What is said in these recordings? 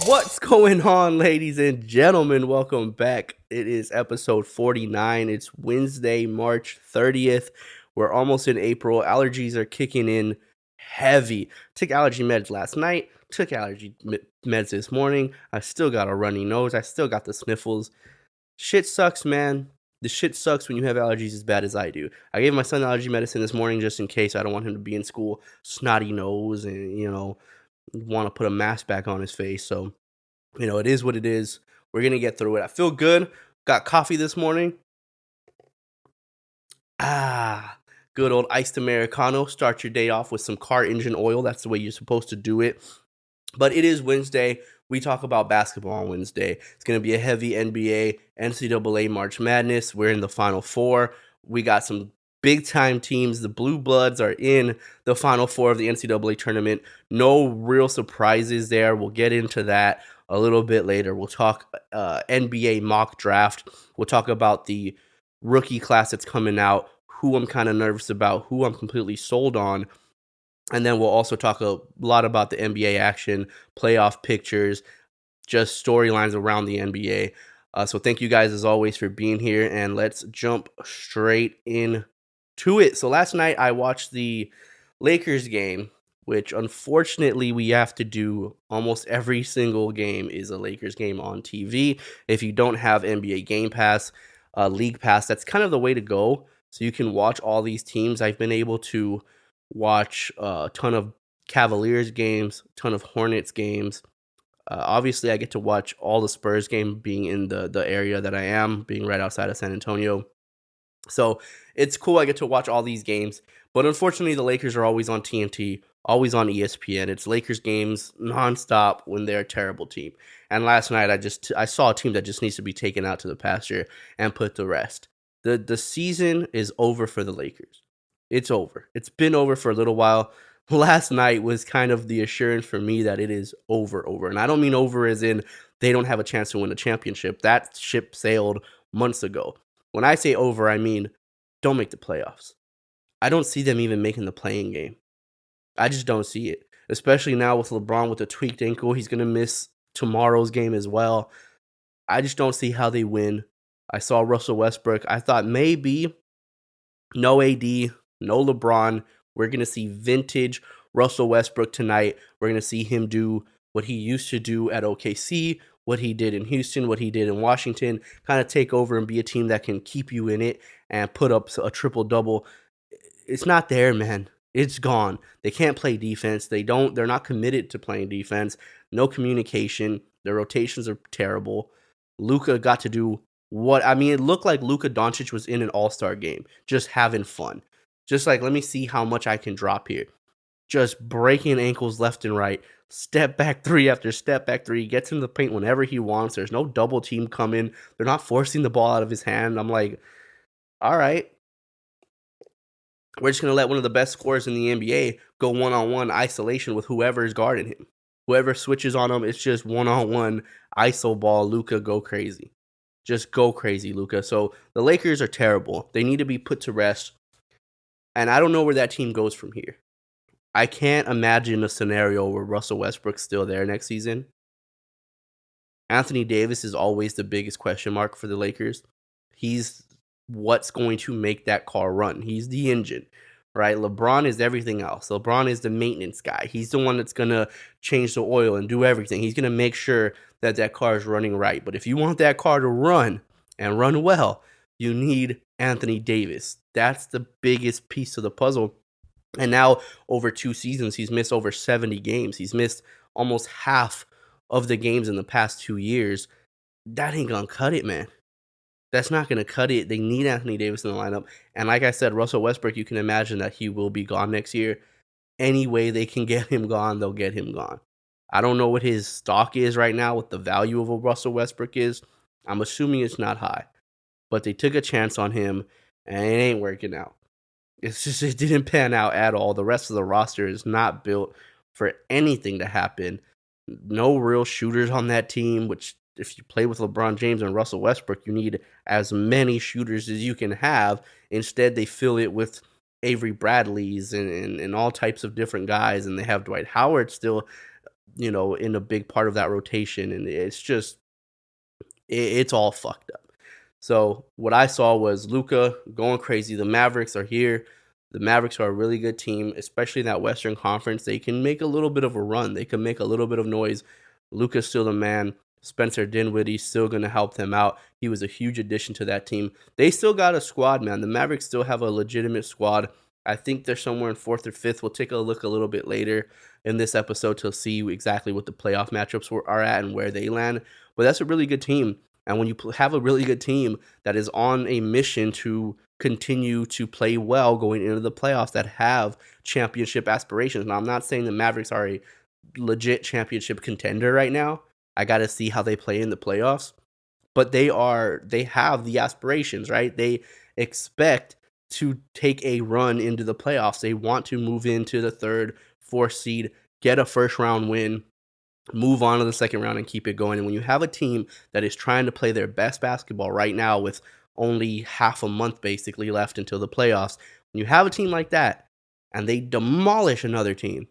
What's going on, ladies and gentlemen? Welcome back. It is episode 49. It's Wednesday, March 30th. We're almost in April. Allergies are kicking in heavy. Took allergy meds last night. Took allergy meds this morning. I still got a runny nose. I still got the sniffles. Shit sucks, man. The shit sucks when you have allergies as bad as I do. I gave my son allergy medicine this morning just in case. I don't want him to be in school snotty nose and, want to put a mask back on his face. So, it is what it is. We're going to get through it. I feel good. Got coffee this morning. Good old iced Americano. Start your day off with some car engine oil. That's the way you're supposed to do it. But it is Wednesday. We talk about basketball on Wednesday. It's going to be a heavy NBA, NCAA March Madness. We're in the Final Four. We got some big-time teams. The Blue Bloods are in the Final Four of the NCAA tournament. No real surprises there. We'll get into that a little bit later. We'll talk NBA mock draft. We'll talk about the rookie class that's coming out, who I'm kind of nervous about, who I'm completely sold on. And then we'll also talk a lot about the NBA action, playoff pictures, just storylines around the NBA. So thank you guys, as always, for being here. And let's jump straight into it. So last night I watched the Lakers game, which unfortunately we have to do. Almost every single game is a Lakers game on TV. If you don't have NBA Game Pass, League Pass, that's kind of the way to go. So you can watch all these teams. I've been able to watch a ton of Cavaliers games, a ton of Hornets games. Obviously, I get to watch all the Spurs game, being in the area that I am, being right outside of San Antonio. So it's cool. I get to watch all these games. But unfortunately, the Lakers are always on TNT, always on ESPN. It's Lakers games nonstop when they're a terrible team. And last night, I saw a team that just needs to be taken out to the pasture and put to rest. The season is over for the Lakers. It's over. It's been over for a little while. Last night was kind of the assurance for me that it is over. And I don't mean over as in they don't have a chance to win a championship. That ship sailed months ago. When I say over, I mean don't make the playoffs. I don't see them even making the playing game. I just don't see it. Especially now with LeBron with a tweaked ankle. He's going to miss tomorrow's game as well. I just don't see how they win. I saw Russell Westbrook. I thought maybe no AD, no LeBron. We're going to see vintage Russell Westbrook tonight. We're going to see him do what he used to do at OKC, what he did in Houston, what he did in Washington, kind of take over and be a team that can keep you in it and put up a triple-double. It's not there, man. It's gone. They can't play defense. They're not committed to playing defense. No communication. Their rotations are terrible. Luka got to do it looked like Luka Doncic was in an all-star game, just having fun. Just like, let me see how much I can drop here. Just breaking ankles left and right. Step back three after step back three. Gets in the paint whenever he wants. There's no double team coming. They're not forcing the ball out of his hand. I'm like, all right. We're just going to let one of the best scorers in the NBA go one-on-one isolation with whoever is guarding him. Whoever switches on him, it's just one-on-one iso ball. Luka, go crazy. Just go crazy, Luka. So the Lakers are terrible. They need to be put to rest. And I don't know where that team goes from here. I can't imagine a scenario where Russell Westbrook's still there next season. Anthony Davis is always the biggest question mark for the Lakers. He's what's going to make that car run. He's the engine, right? LeBron is everything else. LeBron is the maintenance guy. He's the one that's going to change the oil and do everything. He's going to make sure that car is running right. But if you want that car to run and run well, you need Anthony Davis. That's the biggest piece of the puzzle. And now over 2 seasons, he's missed over 70 games. He's missed almost half of the games in the past 2 years. That ain't going to cut it, man. That's not going to cut it. They need Anthony Davis in the lineup. And like I said, Russell Westbrook, you can imagine that he will be gone next year. Any way they can get him gone, they'll get him gone. I don't know what his stock is right now, what the value of a Russell Westbrook is. I'm assuming it's not high. But they took a chance on him, and it ain't working out. It didn't pan out at all. The rest of the roster is not built for anything to happen. No real shooters on that team, which if you play with LeBron James and Russell Westbrook, you need as many shooters as you can have. Instead, they fill it with Avery Bradleys and all types of different guys, and they have Dwight Howard still. in a big part of that rotation, and it's all fucked up. So what I saw was Luka going crazy. The Mavericks are here. The Mavericks are a really good team, especially in that Western Conference. They can make a little bit of a run. They can make a little bit of noise. Luka's still the man. Spencer Dinwiddie's still going to help them out. He was a huge addition to that team. They still got a squad, man. The Mavericks still have a legitimate squad. I think they're somewhere in 4th or 5th. We'll take a look a little bit later in this episode to see exactly what the playoff matchups are at and where they land. But that's a really good team. And when you have a really good team that is on a mission to continue to play well going into the playoffs, that have championship aspirations. Now, I'm not saying the Mavericks are a legit championship contender right now. I got to see how they play in the playoffs. But they have the aspirations, right? They expect to take a run into the playoffs. They want to move into the 3rd, 4th seed, get a first round win, move on to the second round and keep it going. And when you have a team that is trying to play their best basketball right now with only half a month basically left until the playoffs, when you have a team like that and they demolish another team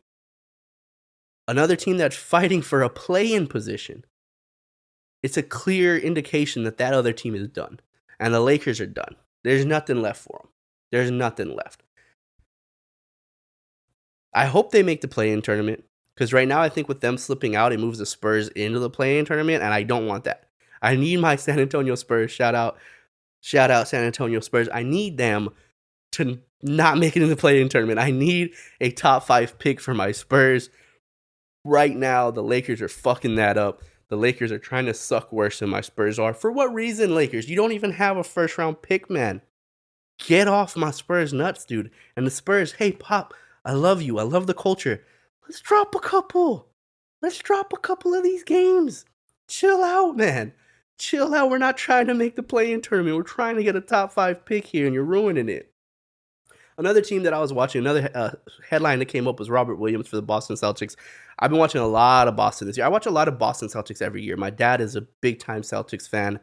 that's fighting for a play-in position, it's a clear indication that that other team is done. And the Lakers are done. There's nothing left for them. There's nothing left. I hope they make the play-in tournament, because right now I think with them slipping out, it moves the Spurs into the play-in tournament, and I don't want that. I need my San Antonio Spurs. Shout out San Antonio Spurs. I need them to not make it in the play-in tournament. I need a top 5 pick for my Spurs. Right now, the Lakers are fucking that up. The Lakers are trying to suck worse than my Spurs are. For what reason, Lakers? You don't even have a first-round pick, man. Get off my Spurs nuts, dude. And the Spurs, hey, Pop, I love you. I love the culture. Let's drop a couple. Let's drop a couple of these games. Chill out, man. Chill out. We're not trying to make the play-in tournament. We're trying to get a top 5 pick here, and you're ruining it. Another team that I was watching, another headline that came up was Robert Williams for the Boston Celtics. I've been watching a lot of Boston this year. I watch a lot of Boston Celtics every year. My dad is a big-time Celtics fan,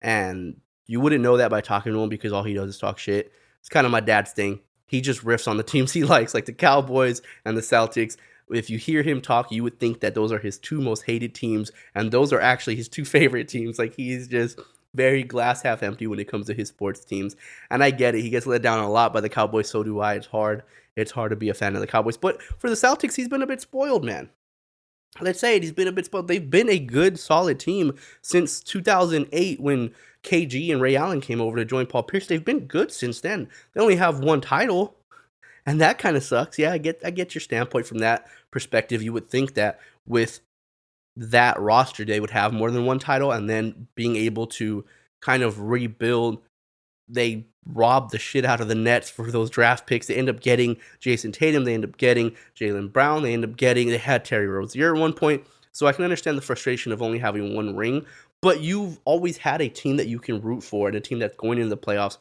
and you wouldn't know that by talking to him because all he does is talk shit. It's kind of my dad's thing. He just riffs on the teams he likes, like the Cowboys and the Celtics. If you hear him talk, you would think that those are his 2 most hated teams, and those are actually his 2 favorite teams. Like, he's just very glass half empty when it comes to his sports teams. And I get it. He gets let down a lot by the Cowboys. So do I. It's hard. It's hard to be a fan of the Cowboys. But for the Celtics, he's been a bit spoiled, man. Let's say it. He's been a bit spoiled. They've been a good, solid team since 2008 when KG and Ray Allen came over to join Paul Pierce. They've been good since then. They only have 1 title. And that kind of sucks. Yeah, I get your standpoint from that perspective. You would think that with that roster, they would have more than 1 title, and then being able to kind of rebuild. They robbed the shit out of the Nets for those draft picks. They end up getting Jason Tatum. They end up getting Jaylen Brown. They had Terry Rozier at one point. So I can understand the frustration of only having 1 ring, but you've always had a team that you can root for and a team that's going into the playoffs.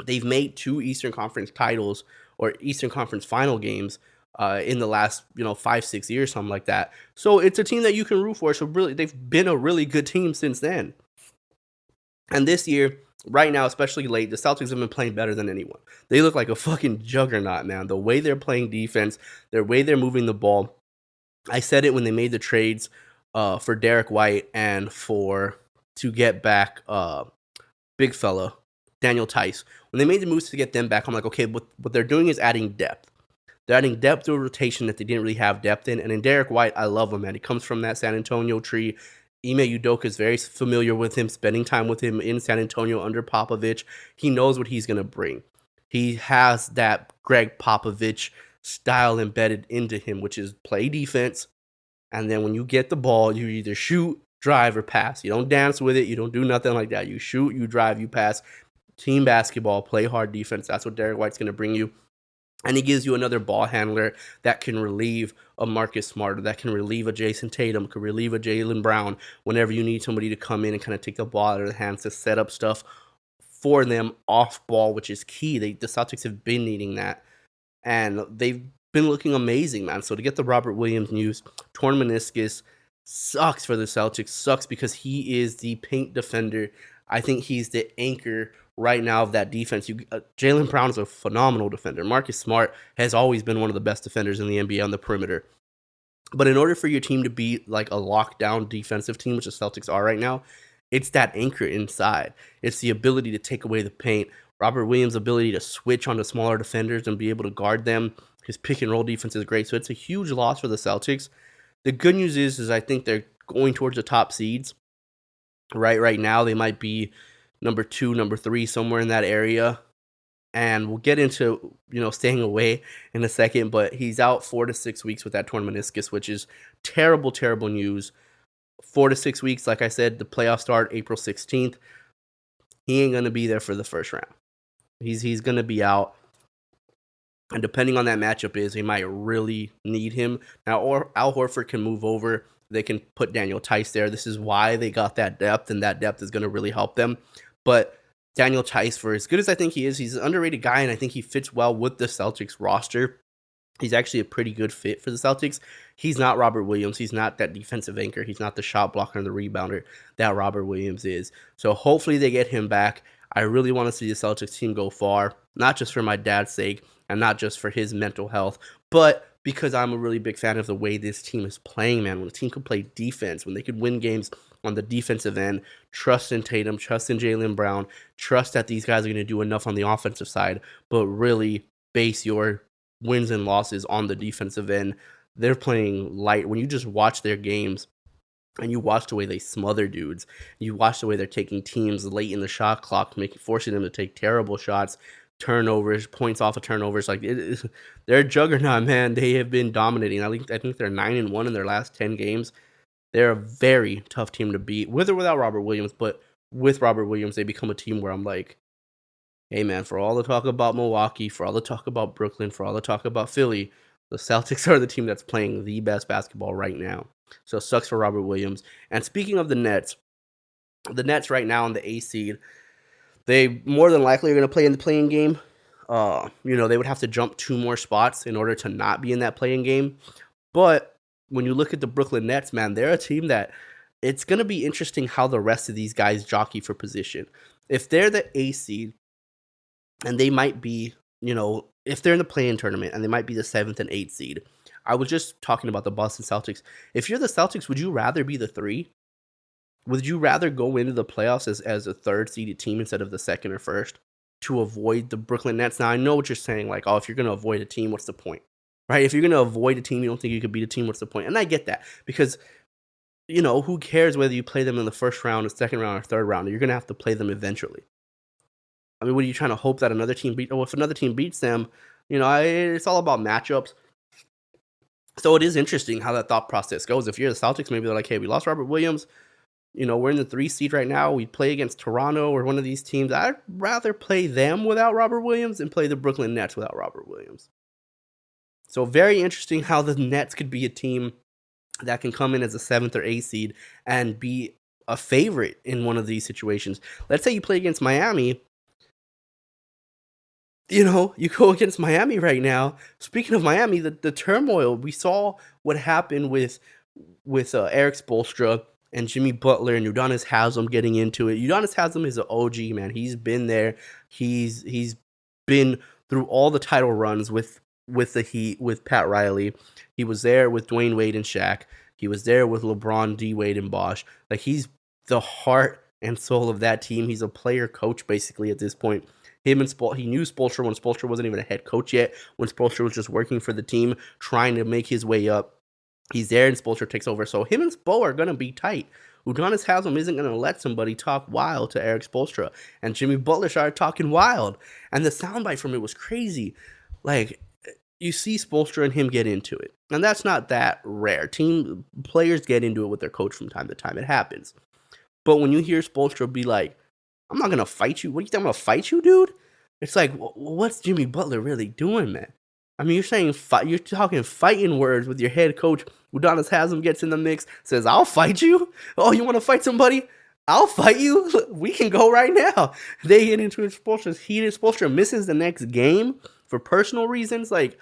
They've made 2 Eastern Conference titles or Eastern Conference final games in the last 5-6 years, something like that. So it's a team that you can root for. So really, they've been a really good team since then. And this year, right now, especially late, the Celtics have been playing better than anyone. They look like a fucking juggernaut, man. The way they're playing defense, the way they're moving the ball. I said it when they made the trades for Derek White and to get back big fella Daniel Tice. When they made the moves to get them back, I'm like, okay, what they're doing is adding depth. They're adding depth to a rotation that they didn't really have depth in. And in Derek White, I love him, man. He comes from that San Antonio tree. Ime Udoka is very familiar with him, spending time with him in San Antonio under Popovich. He knows what he's going to bring. He has that Greg Popovich style embedded into him, which is play defense. And then when you get the ball, you either shoot, drive, or pass. You don't dance with it. You don't do nothing like that. You shoot, you drive, you pass. Team basketball, play hard defense. That's what Derek White's going to bring you. And he gives you another ball handler that can relieve a Marcus Smart, that can relieve a Jason Tatum, can relieve a Jaylen Brown whenever you need somebody to come in and kind of take the ball out of their hands to set up stuff for them off ball, which is key. The Celtics have been needing that. And they've been looking amazing, man. So to get the Robert Williams news, torn meniscus, sucks for the Celtics. Sucks because he is the paint defender. I think he's the anchor right now of that defense. Jaylen Brown is a phenomenal defender. Marcus Smart has always been one of the best defenders in the NBA on the perimeter. But in order for your team to be like a lockdown defensive team, which the Celtics are right now, it's that anchor inside. It's the ability to take away the paint. Robert Williams' ability to switch onto smaller defenders and be able to guard them. His pick and roll defense is great. So it's a huge loss for the Celtics. The good news is I think they're going towards the top seeds. Right now, they might be number 2, number 3, somewhere in that area. And we'll get into, staying away in a second, but he's out 4 to 6 weeks with that torn meniscus, which is terrible, terrible news. 4 to 6 weeks, like I said, the playoffs start April 16th. He ain't going to be there for the first round. He's going to be out. And depending on that matchup they might really need him. Now, or Al Horford can move over. They can put Daniel Tice there. This is why they got that depth, and that depth is going to really help them. But Daniel Tice, for as good as I think he is, he's an underrated guy, and I think he fits well with the Celtics roster. He's actually a pretty good fit for the Celtics. He's not Robert Williams. He's not that defensive anchor. He's not the shot blocker and the rebounder that Robert Williams is. So hopefully they get him back. I really want to see the Celtics team go far, not just for my dad's sake and not just for his mental health, but because I'm a really big fan of the way this team is playing, man. When the team can play defense, when they could win games on the defensive end, trust in Tatum, trust in Jaylen Brown, trust that these guys are going to do enough on the offensive side, but really base your wins and losses on the defensive end. They're playing light. When you just watch their games and you watch the way they smother dudes, you watch the way they're taking teams late in the shot clock, forcing them to take terrible shots, turnovers, points off of turnovers. They're a juggernaut, man. They have been dominating. I think they're 9-1 in their last 10 games. They're a very tough team to beat, with or without Robert Williams. But with Robert Williams, they become a team where I'm like, hey, man, for all the talk about Milwaukee, for all the talk about Brooklyn, for all the talk about Philly, the Celtics are the team that's playing the best basketball right now. So it sucks for Robert Williams. And speaking of the Nets right now in the A seed, they more than likely are going to play in the play-in game. They would have to jump 2 more spots in order to not be in that play-in game. But when you look at the Brooklyn Nets, man, they're a team that it's going to be interesting how the rest of these guys jockey for position. If they're the A seed, and they might be, if they're in the play-in tournament, and they might be the 7th and 8th seed. I was just talking about the Boston Celtics. If you're the Celtics, would you rather be the 3? Would you rather go into the playoffs as a 3rd-seeded team instead of the 2nd or 1st to avoid the Brooklyn Nets? Now, I know what you're saying, like, if you're going to avoid a team, what's the point? Right? If you're going to avoid a team, you don't think you could beat a team, what's the point? And I get that because, who cares whether you play them in the 1st round, or 2nd round, or 3rd round? You're going to have to play them eventually. I mean, what are you trying to hope that another team if another team beats them, it's all about matchups. So it is interesting how that thought process goes. If you're the Celtics, maybe they're like, hey, we lost Robert Williams. We're in the 3 seed right now. We play against Toronto or one of these teams. I'd rather play them without Robert Williams than play the Brooklyn Nets without Robert Williams. So very interesting how the Nets could be a team that can come in as a 7th or 8th seed and be a favorite in one of these situations. Let's say you play against Miami. You go against Miami right now. Speaking of Miami, the turmoil, we saw what happened with Eric Spoelstra and Jimmy Butler and Udonis Haslem getting into it. Udonis Haslem is an OG, man. He's been there. He's been through all the title runs with the Heat, with Pat Riley. He was there with Dwayne Wade and Shaq. He was there with LeBron, D. Wade, and Bosh. Like, he's the heart and soul of that team. He's a player coach, basically, at this point. He knew Spoelstra when Spoelstra wasn't even a head coach yet, when Spoelstra was just working for the team, trying to make his way up. He's there and Spoelstra takes over. So him and Spo are going to be tight. Udonis Haslem isn't going to let somebody talk wild to Eric Spoelstra. And Jimmy Butler started talking wild. And the soundbite from it was crazy. Like, you see Spoelstra and him get into it. And that's not that rare. Team players get into it with their coach from time to time. It happens. But when you hear Spoelstra be like, I'm not going to fight you. What do you think I'm going to fight you, dude? It's like, what's Jimmy Butler really doing, man? I mean, you're talking fighting words with your head coach. Udonis Haslem gets in the mix, says, I'll fight you. Oh, you want to fight somebody? I'll fight you. We can go right now. They get into Spoelstra's heated. Spoelstra misses the next game for personal reasons. Like,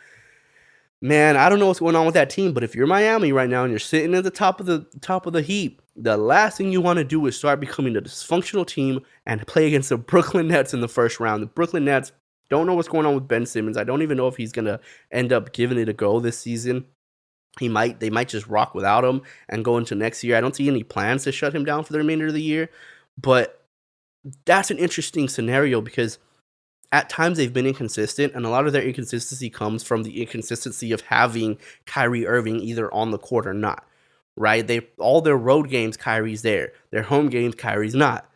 man, I don't know what's going on with that team, but if you're Miami right now and you're sitting at the top of the heap, the last thing you want to do is start becoming a dysfunctional team and play against the Brooklyn Nets in the 1st round. The Brooklyn Nets don't know what's going on with Ben Simmons. I don't even know if he's going to end up giving it a go this season. They might just rock without him and go into next year. I don't see any plans to shut him down for the remainder of the year, but that's an interesting scenario because at times they've been inconsistent, and a lot of their inconsistency comes from the inconsistency of having Kyrie Irving either on the court or not. Right? All their road games, Kyrie's there. Their home games, Kyrie's not.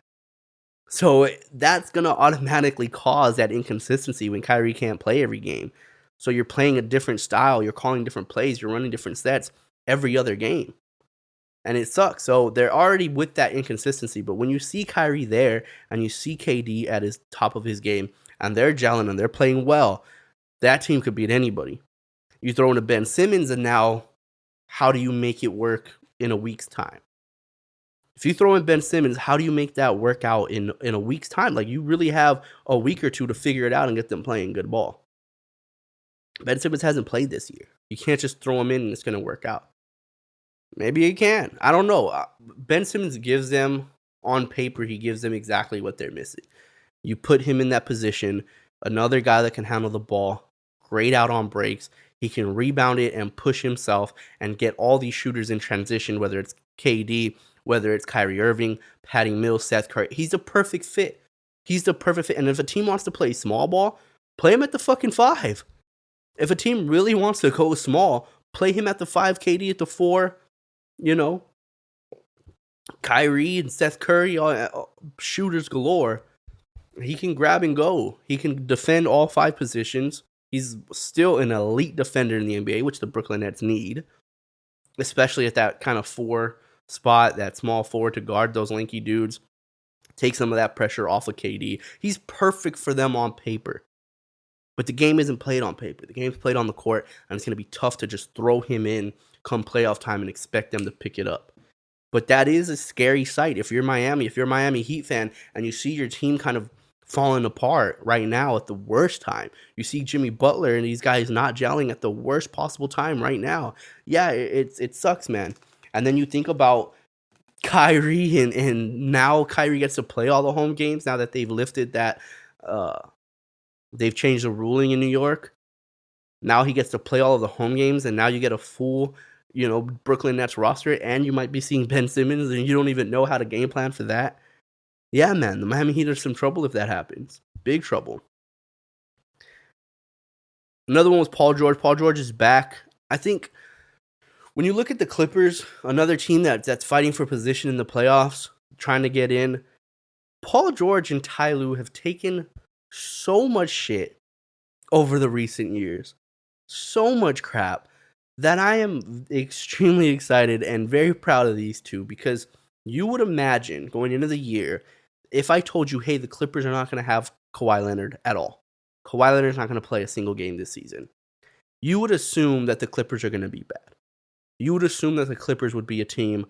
So that's gonna automatically cause that inconsistency when Kyrie can't play every game. So you're playing a different style, you're calling different plays, you're running different sets every other game. And it sucks. So they're already with that inconsistency. But when you see Kyrie there and you see KD at his top of his game and they're gelling and they're playing well, that team could beat anybody. You throw in a Ben Simmons and now how do you make it work in a week's time? If you throw in Ben Simmons, how do you make that work out in a week's time? Like, you really have a week or two to figure it out and get them playing good ball. Ben Simmons hasn't played this year. You can't just throw him in and it's going to work out. Maybe he can. I don't know. Ben Simmons gives them, on paper, he gives them exactly what they're missing. You put him in that position, another guy that can handle the ball, great out on breaks. He can rebound it and push himself and get all these shooters in transition, whether it's KD, whether it's Kyrie Irving, Patty Mills, Seth Curry. He's the perfect fit. He's the perfect fit. And if a team wants to play small ball, play him at the fucking 5. If a team really wants to go small, play him at the 5, KD at the 4. You know, Kyrie and Seth Curry, all shooters galore. He can grab and go. He can defend all 5 positions. He's still an elite defender in the NBA, which the Brooklyn Nets need, especially at that kind of 4 spot, that small forward to guard those lanky dudes. Take some of that pressure off of KD. He's perfect for them on paper. But the game isn't played on paper. The game's played on the court, and it's going to be tough to just throw him in come playoff time and expect them to pick it up. But that is a scary sight. If you're Miami, if you're a Miami Heat fan, and you see your team kind of falling apart right now at the worst time. You see Jimmy Butler and these guys not gelling at the worst possible time right now. Yeah, it sucks, man. And then you think about Kyrie, and now Kyrie gets to play all the home games now that they've lifted that, they've changed the ruling in New York. Now he gets to play all of the home games, and now you get a full, Brooklyn Nets roster, and you might be seeing Ben Simmons, and you don't even know how to game plan for that. Yeah, man, the Miami Heat are some trouble if that happens. Big trouble. Another one was Paul George. Paul George is back. I think when you look at the Clippers, another team that's fighting for position in the playoffs, trying to get in, Paul George and Ty Lue have taken so much shit over the recent years. So much crap that I am extremely excited and very proud of these two, because you would imagine going into the year, if I told you, hey, the Clippers are not going to have Kawhi Leonard at all. Kawhi Leonard's not going to play a single game this season. You would assume that the Clippers are going to be bad. You would assume that the Clippers would be a team.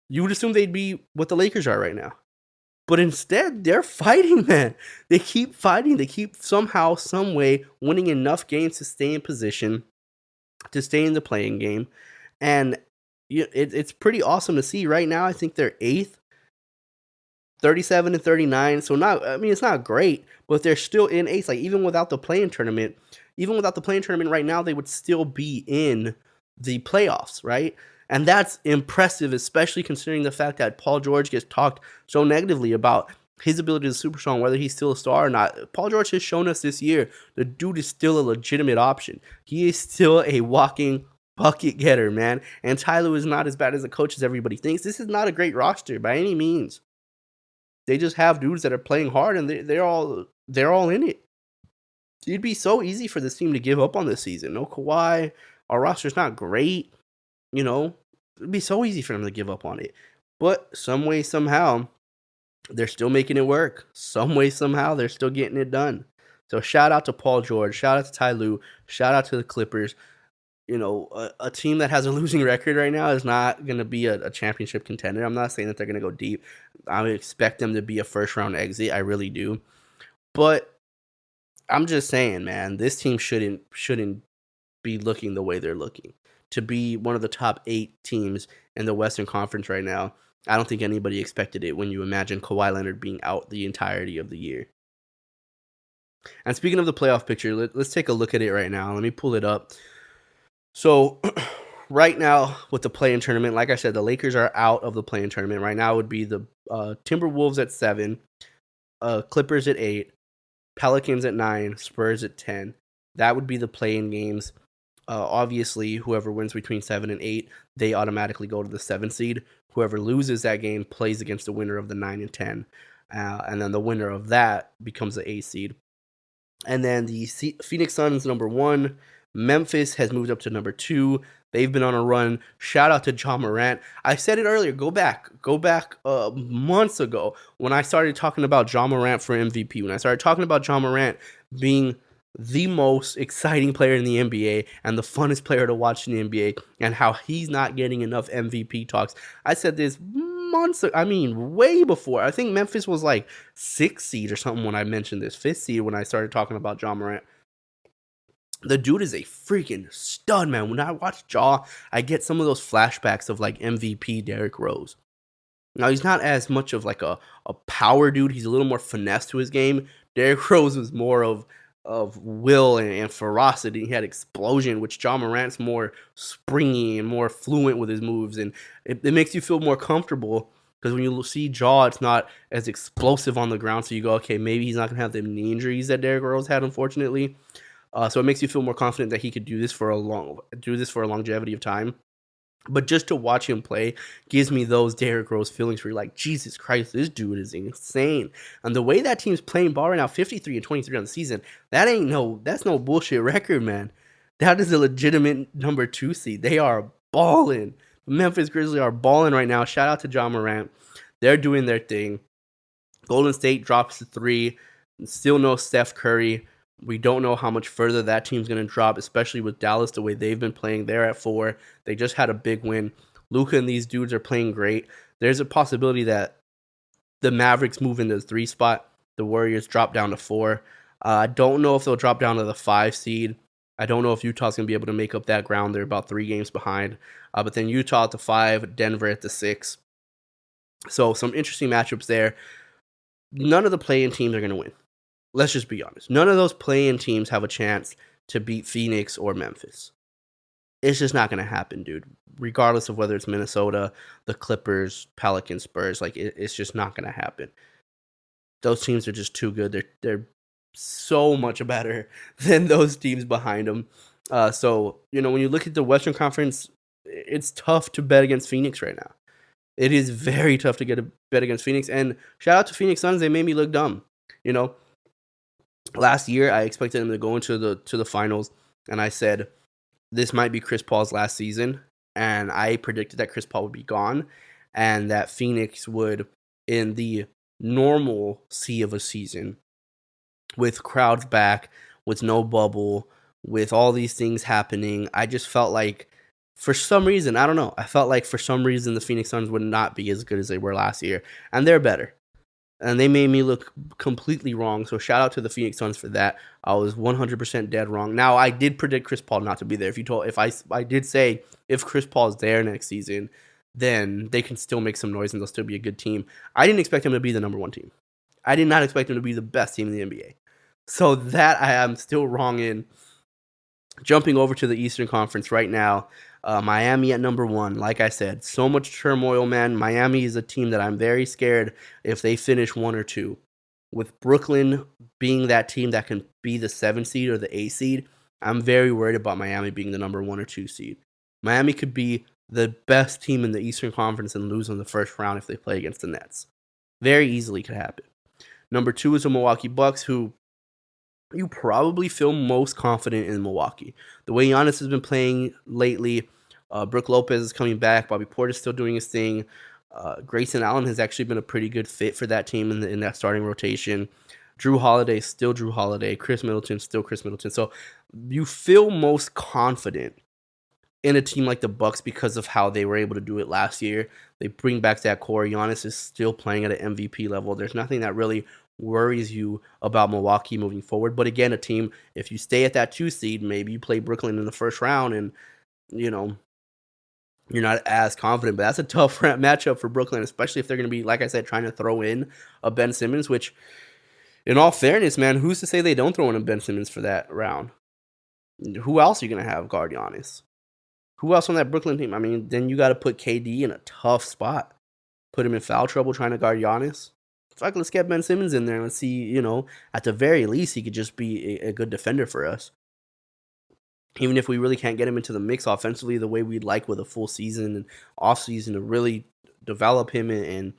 You would assume they'd be what the Lakers are right now. But instead, they're fighting, man. They keep fighting. They keep somehow, some way, winning enough games to stay in position, to stay in the playing game. And it's pretty awesome to see. Right now, I think they're 8th, 37 and 39. So it's not great, but they're still in 8th. Like, even without the play-in tournament right now, they would still be in the playoffs, right? And that's impressive, especially considering the fact that Paul George gets talked so negatively about his ability to super strong, whether he's still a star or not. Paul George has shown us this year the dude is still a legitimate option. He is still a walking bucket getter, man. And Ty Lue is not as bad as the coach as everybody thinks. This is not a great roster by any means. They just have dudes that are playing hard, and they're all in it. It'd be so easy for this team to give up on this season. No Kawhi, our roster's not great. It'd be so easy for them to give up on it. But some way, somehow, they're still making it work. Some way, somehow, they're still getting it done. So shout out to Paul George. Shout out to Ty Lue. Shout out to the Clippers. A team that has a losing record right now is not going to be a championship contender. I'm not saying that they're going to go deep. I would expect them to be a first-round exit. I really do. But I'm just saying, man, this team shouldn't be looking the way they're looking. To be one of the top 8 teams in the Western Conference right now, I don't think anybody expected it when you imagine Kawhi Leonard being out the entirety of the year. And speaking of the playoff picture, let's take a look at it right now. Let me pull it up. So right now with the play-in tournament, like I said, the Lakers are out of the play-in tournament. Right now would be the Timberwolves at 7, Clippers at 8, Pelicans at 9, Spurs at 10. That would be the play-in games. Obviously, whoever wins between 7 and 8, they automatically go to the 7 seed. Whoever loses that game plays against the winner of the 9 and 10. And then the winner of that becomes the 8 seed. And then the Phoenix Suns, number 1. Memphis has moved up to number 2. They've been on a run. Shout out to Ja Morant. I said it earlier. Go back months ago when I started talking about Ja Morant for MVP. When I started talking about Ja Morant being the most exciting player in the NBA and the funnest player to watch in the NBA, and how he's not getting enough MVP talks. I said this months ago. I mean, way before. I think Memphis was like 6th seed or something when I mentioned this. 5th seed when I started talking about Ja Morant. The dude is a freaking stud, man. When I watch Ja, I get some of those flashbacks of like MVP Derrick Rose. Now, he's not as much of like a power dude. He's a little more finesse to his game. Derrick Rose was more of will and ferocity. He had explosion, which Ja Morant's more springy and more fluent with his moves. And it makes you feel more comfortable because when you see Ja, it's not as explosive on the ground. So you go, okay, maybe he's not going to have the knee injuries that Derrick Rose had, unfortunately. So it makes you feel more confident that he could do this for a longevity of time. But just to watch him play gives me those Derrick Rose feelings where you're like, Jesus Christ, this dude is insane. And the way that team's playing ball right now, 53 and 23 on the season, that's no bullshit record, man. That is a legitimate number 2 seed. They are balling. The Memphis Grizzlies are balling right now. Shout out to Ja Morant. They're doing their thing. Golden State drops to 3. Still no Steph Curry. We don't know how much further that team's going to drop, especially with Dallas, the way they've been playing. They're at 4. They just had a big win. Luka and these dudes are playing great. There's a possibility that the Mavericks move into the 3 spot. The Warriors drop down to 4. I don't know if they'll drop down to the 5 seed. I don't know if Utah's going to be able to make up that ground. They're about 3 games behind. But then Utah at the 5, Denver at the 6. So some interesting matchups there. None of the play-in teams are going to win. Let's just be honest. None of those play-in teams have a chance to beat Phoenix or Memphis. It's just not going to happen, dude. Regardless of whether it's Minnesota, the Clippers, Pelicans, Spurs, like it's just not going to happen. Those teams are just too good. They're so much better than those teams behind them. So, when you look at the Western Conference, it's tough to bet against Phoenix right now. It is very tough to get a bet against Phoenix. And shout out to Phoenix Suns. They made me look dumb. Last year, I expected him to go into the finals, and I said this might be Chris Paul's last season, and I predicted that Chris Paul would be gone, and that Phoenix would, in the normalcy of a season, with crowds back, with no bubble, with all these things happening, I just felt like, for some reason, I don't know, I felt like for some reason the Phoenix Suns would not be as good as they were last year, and they're better. And they made me look completely wrong. So shout out to the Phoenix Suns for that. I was 100% dead wrong. Now, I did predict Chris Paul not to be there. I did say if Chris Paul's there next season, then they can still make some noise and they'll still be a good team. I didn't expect him to be the number 1 team. I did not expect him to be the best team in the NBA. So that I am still wrong in. Jumping over to the Eastern Conference right now, Miami at number 1. Like I said, so much turmoil, man. Miami is a team that I'm very scared if they finish 1 or 2. With Brooklyn being that team that can be the 7 seed or the 8 seed, I'm very worried about Miami being the number 1 or 2 seed. Miami could be the best team in the Eastern Conference and lose in the first round if they play against the Nets. Very easily could happen. Number 2 is the Milwaukee Bucks, who you probably feel most confident in Milwaukee. The way Giannis has been playing lately, Brook Lopez is coming back. Bobby Portis is still doing his thing. Grayson Allen has actually been a pretty good fit for that team in that starting rotation. Drew Holiday, still Drew Holiday. Chris Middleton, still Chris Middleton. So you feel most confident in a team like the Bucks because of how they were able to do it last year. They bring back that core. Giannis is still playing at an MVP level. There's nothing that really worries you about Milwaukee moving forward. But again, a team, if you stay at that 2 seed, maybe you play Brooklyn in the first round and, you're not as confident. But that's a tough matchup for Brooklyn, especially if they're going to be, like I said, trying to throw in a Ben Simmons, which, in all fairness, man, who's to say they don't throw in a Ben Simmons for that round? Who else are you going to have guard Giannis? Who else on that Brooklyn team? I mean, then you got to put KD in a tough spot. Put him in foul trouble trying to guard Giannis. Fuck, let's get Ben Simmons in there and let's see, at the very least, he could just be a good defender for us. Even if we really can't get him into the mix offensively the way we'd like with a full season and off season to really develop him and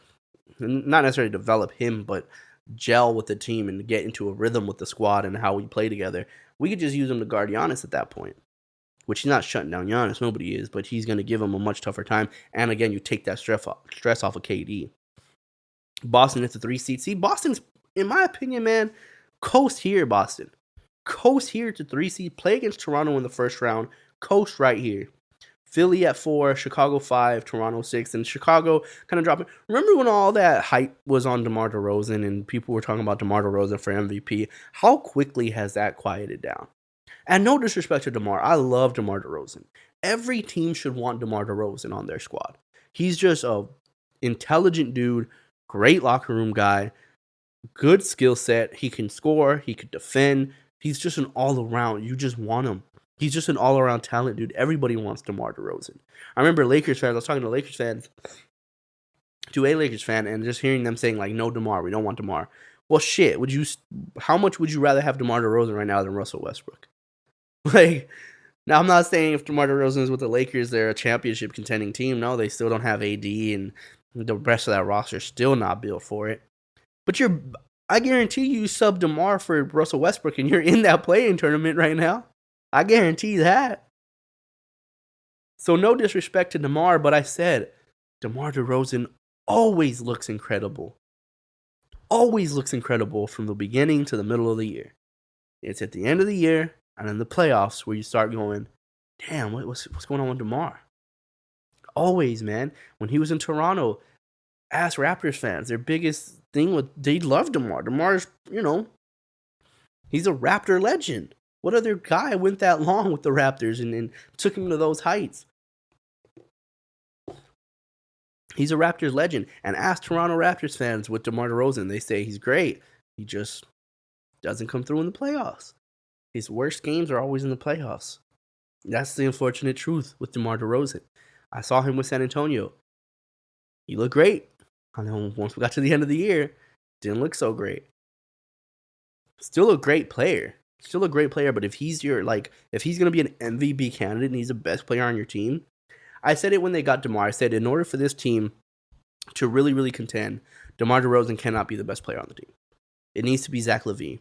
not necessarily develop him, but gel with the team and get into a rhythm with the squad and how we play together. We could just use him to guard Giannis at that point, which he's not shutting down Giannis. Nobody is, but he's going to give him a much tougher time. And again, you take that stress off of KD. Boston at the 3 seed. See, Boston's, in my opinion, man, coast here, Boston. Coast here to 3 seed. Play against Toronto in the first round. Coast right here. Philly at 4, Chicago 5, Toronto 6, and Chicago kind of dropping. Remember when all that hype was on DeMar DeRozan and people were talking about DeMar DeRozan for MVP? How quickly has that quieted down? And no disrespect to DeMar. I love DeMar DeRozan. Every team should want DeMar DeRozan on their squad. He's just a intelligent dude, great locker room guy, good skill set. He can score. He could defend. He's just an all-around. You just want him. He's just an all-around talent, dude. Everybody wants DeMar DeRozan. I remember Lakers fans. I was talking to Lakers fans, to a Lakers fan, and just hearing them saying, like, no DeMar. We don't want DeMar. Well, shit. How much would you rather have DeMar DeRozan right now than Russell Westbrook? Like, now I'm not saying if DeMar DeRozan is with the Lakers, they're a championship contending team. No, they still don't have AD, and the rest of that roster is still not built for it. But I guarantee you sub DeMar for Russell Westbrook, and you're in that play-in tournament right now. I guarantee that. So no disrespect to DeMar, but I said DeMar DeRozan always looks incredible. Always looks incredible from the beginning to the middle of the year. It's at the end of the year and in the playoffs where you start going, damn, what's going on with DeMar? Always, man. When he was in Toronto, ask Raptors fans, their biggest thing they love DeMar. DeMar's, he's a Raptor legend. What other guy went that long with the Raptors and took him to those heights? He's a Raptors legend. And ask Toronto Raptors fans with DeMar DeRozan. They say he's great. He just doesn't come through in the playoffs. His worst games are always in the playoffs. That's the unfortunate truth with DeMar DeRozan. I saw him with San Antonio. He looked great. I know once we got to the end of the year, didn't look so great. Still a great player. But if he's going to be an MVP candidate and he's the best player on your team, I said it when they got DeMar. I said in order for this team to really, really contend, DeMar DeRozan cannot be the best player on the team. It needs to be Zach LaVine.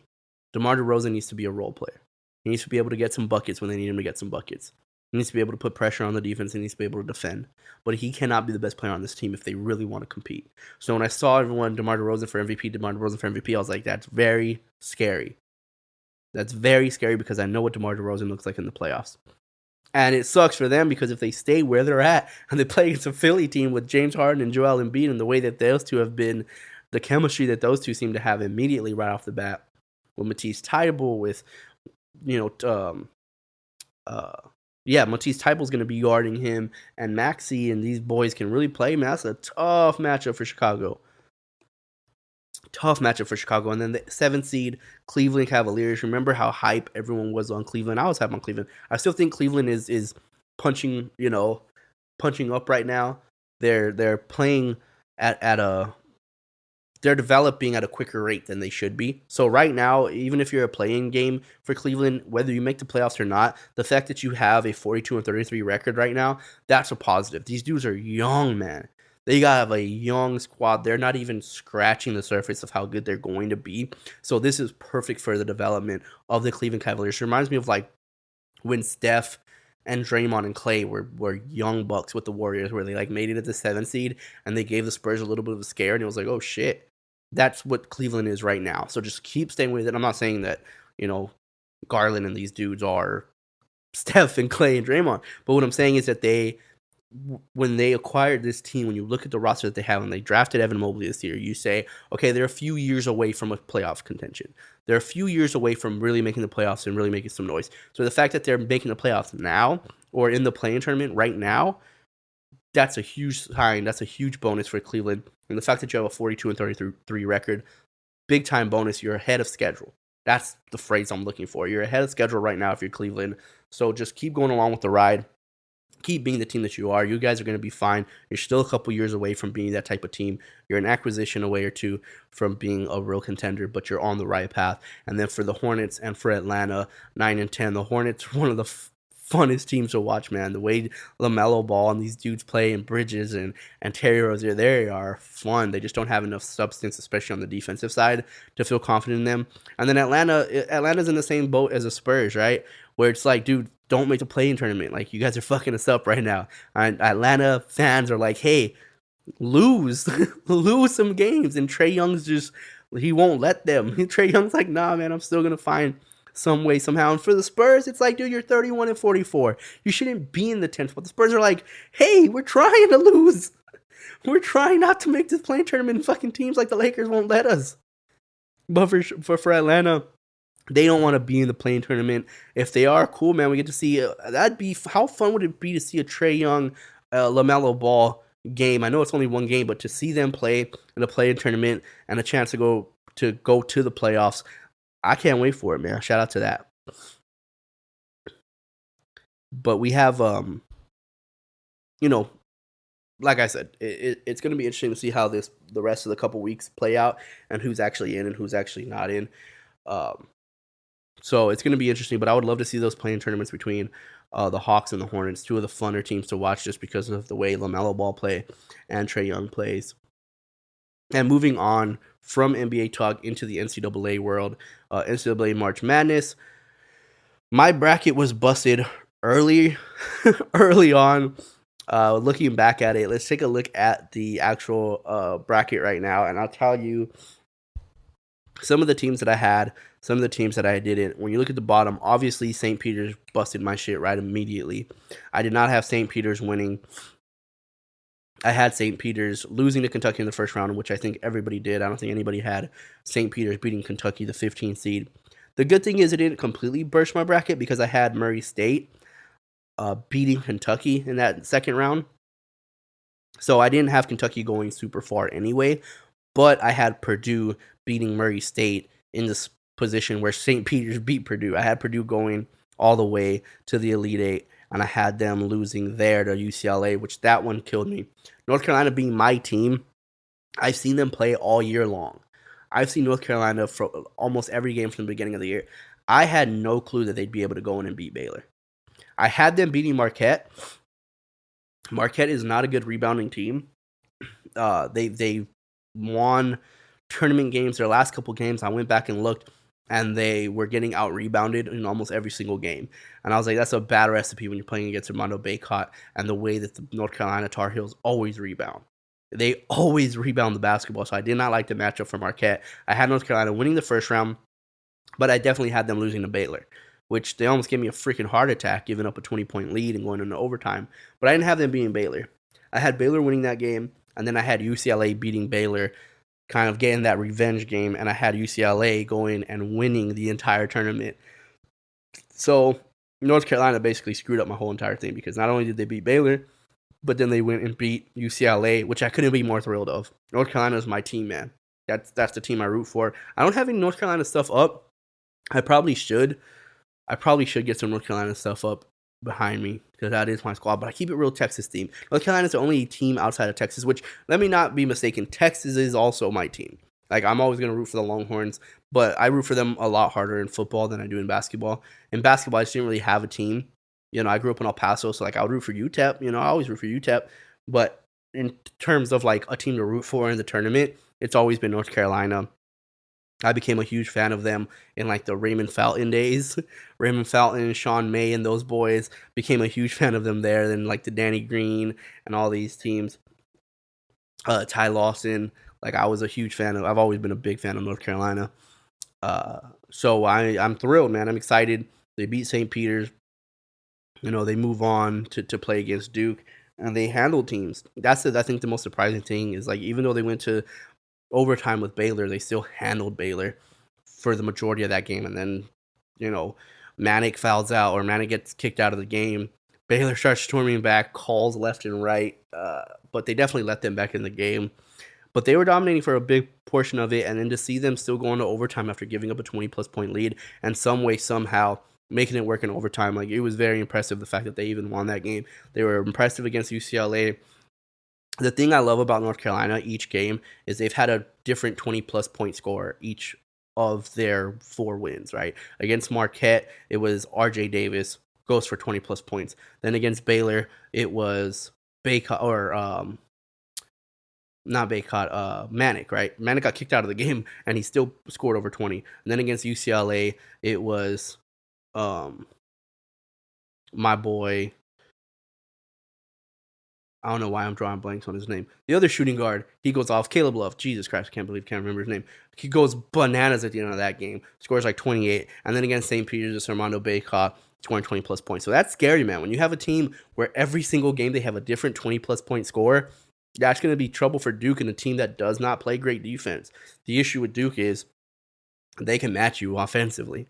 DeMar DeRozan needs to be a role player. He needs to be able to get some buckets when they need him to get some buckets. He needs to be able to put pressure on the defense. He needs to be able to defend. But he cannot be the best player on this team if they really want to compete. So when I saw everyone, DeMar DeRozan for MVP, I was like, that's very scary. That's very scary because I know what DeMar DeRozan looks like in the playoffs. And it sucks for them because if they stay where they're at and they play against a Philly team with James Harden and Joel Embiid and the way that those two have been, the chemistry that those two seem to have immediately right off the bat, with Matisse Thybulle, with, Matisse Thybulle's going to be guarding him, and Maxey, and these boys can really play. Man, that's a tough matchup for Chicago. And then the 7th seed, Cleveland Cavaliers. Remember how hype everyone was on Cleveland? I was hype on Cleveland. I still think Cleveland is punching up right now. They're playing they're developing at a quicker rate than they should be. So right now, even if you're a playing game for Cleveland, whether you make the playoffs or not, the fact that you have a 42-33 record right now, that's a positive. These dudes are young, man. They have a young squad. They're not even scratching the surface of how good they're going to be. So this is perfect for the development of the Cleveland Cavaliers. It reminds me of like when Steph and Draymond and Clay were young bucks with the Warriors, where they like made it at the 7th seed and they gave the Spurs a little bit of a scare, and it was like, oh shit. That's what Cleveland is right now. So just keep staying with it. I'm not saying that, Garland and these dudes are Steph and Clay and Draymond. But what I'm saying is that when they acquired this team, when you look at the roster that they have, and they drafted Evan Mobley this year, you say, okay, they're a few years away from a playoff contention. They're a few years away from really making the playoffs and really making some noise. So the fact that they're making the playoffs now or in the play-in tournament right now, that's a huge sign. That's a huge bonus for Cleveland. And the fact that you have a 42-33 record, big time bonus. You're ahead of schedule. That's the phrase I'm looking for. You're ahead of schedule right now if you're Cleveland. So just keep going along with the ride. keep being the team that you are. You guys are going to be fine. You're still a couple years away from being that type of team. You're an acquisition away or two from being a real contender, but you're on the right path. And then for the Hornets and for Atlanta, 9 and 10, the Hornets are one of the funnest teams to watch, man. The way LaMelo Ball and these dudes play, and Bridges and Terry Rozier, they are fun. They just don't have enough substance, especially on the defensive side, to feel confident in them. And then Atlanta's in the same boat as the Spurs, right? Where it's like, dude, don't make the play-in tournament. Like, you guys are fucking us up right now. And Atlanta fans are like, hey, lose some games. And Trae Young's just, he won't let them. Trae Young's like, nah, man, I'm still gonna find some way somehow. And for the Spurs, it's like, dude, you're 31-44. You shouldn't be in the 10th. But the Spurs are like, hey, we're trying to lose. We're trying not to make this play-in tournament. And fucking teams like the Lakers won't let us. But for Atlanta, they don't want to be in the play-in tournament. If they are, cool, man. We get to see how fun would it be to see a Trae Young, LaMelo Ball game? I know it's only one game, but to see them play in a play-in tournament and a chance to go to the playoffs, I can't wait for it, man. Shout out to that. But we have, like I said, it's going to be interesting to see how the rest of the couple weeks play out and who's actually in and who's actually not in. So it's going to be interesting, but I would love to see those play-in tournaments between the Hawks and the Hornets, two of the funner teams to watch just because of the way LaMelo Ball play and Trae Young plays. And moving on from NBA talk into the NCAA world, NCAA March Madness. My bracket was busted early on. Looking back at it, let's take a look at the actual bracket right now, and I'll tell you some of the teams that I had, some of the teams that I didn't. When you look at the bottom, obviously St. Peter's busted my shit right immediately. I did not have St. Peter's winning. I had St. Peter's losing to Kentucky in the first round, which I think everybody did. I don't think anybody had St. Peter's beating Kentucky, the 15th seed. The good thing is it didn't completely burst my bracket because I had Murray State beating Kentucky in that second round. So I didn't have Kentucky going super far anyway, but I had Purdue beating Murray State in this position where St. Peter's beat Purdue. I had Purdue going all the way to the Elite Eight, and I had them losing there to UCLA, which that one killed me. North Carolina being my team, I've seen them play all year long. I've seen North Carolina for almost every game from the beginning of the year. I had no clue that they'd be able to go in and beat Baylor. I had them beating Marquette. Marquette is not a good rebounding team. They won tournament games. Their last couple games, I went back and looked, and they were getting out-rebounded in almost every single game. And I was like, that's a bad recipe when you're playing against Armando Bacot and the way that the North Carolina Tar Heels always rebound. They always rebound the basketball, so I did not like the matchup for Marquette. I had North Carolina winning the first round, but I definitely had them losing to Baylor, which they almost gave me a freaking heart attack, giving up a 20-point lead and going into overtime. But I didn't have them beating Baylor. I had Baylor winning that game, and then I had UCLA beating Baylor, kind of getting that revenge game, and I had UCLA going and winning the entire tournament. So North Carolina basically screwed up my whole entire thing because not only did they beat Baylor, but then they went and beat UCLA, which I couldn't be more thrilled of. North Carolina is my team, man. That's the team I root for. I don't have any North Carolina stuff up. I probably should get some North Carolina stuff up behind me because that is my squad, but I keep it real Texas themed. North Carolina is the only team outside of Texas, which, let me not be mistaken, Texas is also my team. Like, I'm always going to root for the Longhorns, but I root for them a lot harder in football than I do in basketball. In basketball, I just didn't really have a team. You know, I grew up in El Paso, so, like, I would root for UTEP. You know, I always root for UTEP. But in terms of, like, a team to root for in the tournament, it's always been North Carolina. I became a huge fan of them in, like, the Raymond Felton days. Raymond Felton, Sean May, and those boys, became a huge fan of them there. Then, like, the Danny Green and all these teams. Ty Lawson. Like, I was a huge fan of. I've always been a big fan of North Carolina. So I'm thrilled, man. I'm excited. They beat St. Peter's. You know, they move on to play against Duke, and they handle teams. I think the most surprising thing is, like, even though they went to overtime with Baylor, they still handled Baylor for the majority of that game. And then, you know, Manic fouls out, or Manic gets kicked out of the game. Baylor starts storming back, calls left and right, but they definitely let them back in the game. But they were dominating for a big portion of it, and then to see them still going to overtime after giving up a 20-plus point lead, and some way, somehow, making it work in overtime. Like, it was very impressive the fact that they even won that game. They were impressive against UCLA. The thing I love about North Carolina each game is they've had a different 20-plus point score each of their 4 wins, right? Against Marquette, it was R.J. Davis, goes for 20-plus points. Then against Baylor, it was Baycott, or not Baycott, Manic, right? Manic got kicked out of the game, and he still scored over 20. And then against UCLA, it was my boy, I don't know why I'm drawing blanks on his name. The other shooting guard, he goes off. Caleb Love. Jesus Christ, can't remember his name. He goes bananas at the end of that game. Scores like 28. And then against St. Peter's, it's Armando Baycott scoring 20-plus points. So that's scary, man. When you have a team where every single game they have a different 20-plus point score, that's going to be trouble for Duke and a team that does not play great defense. The issue with Duke is they can match you offensively.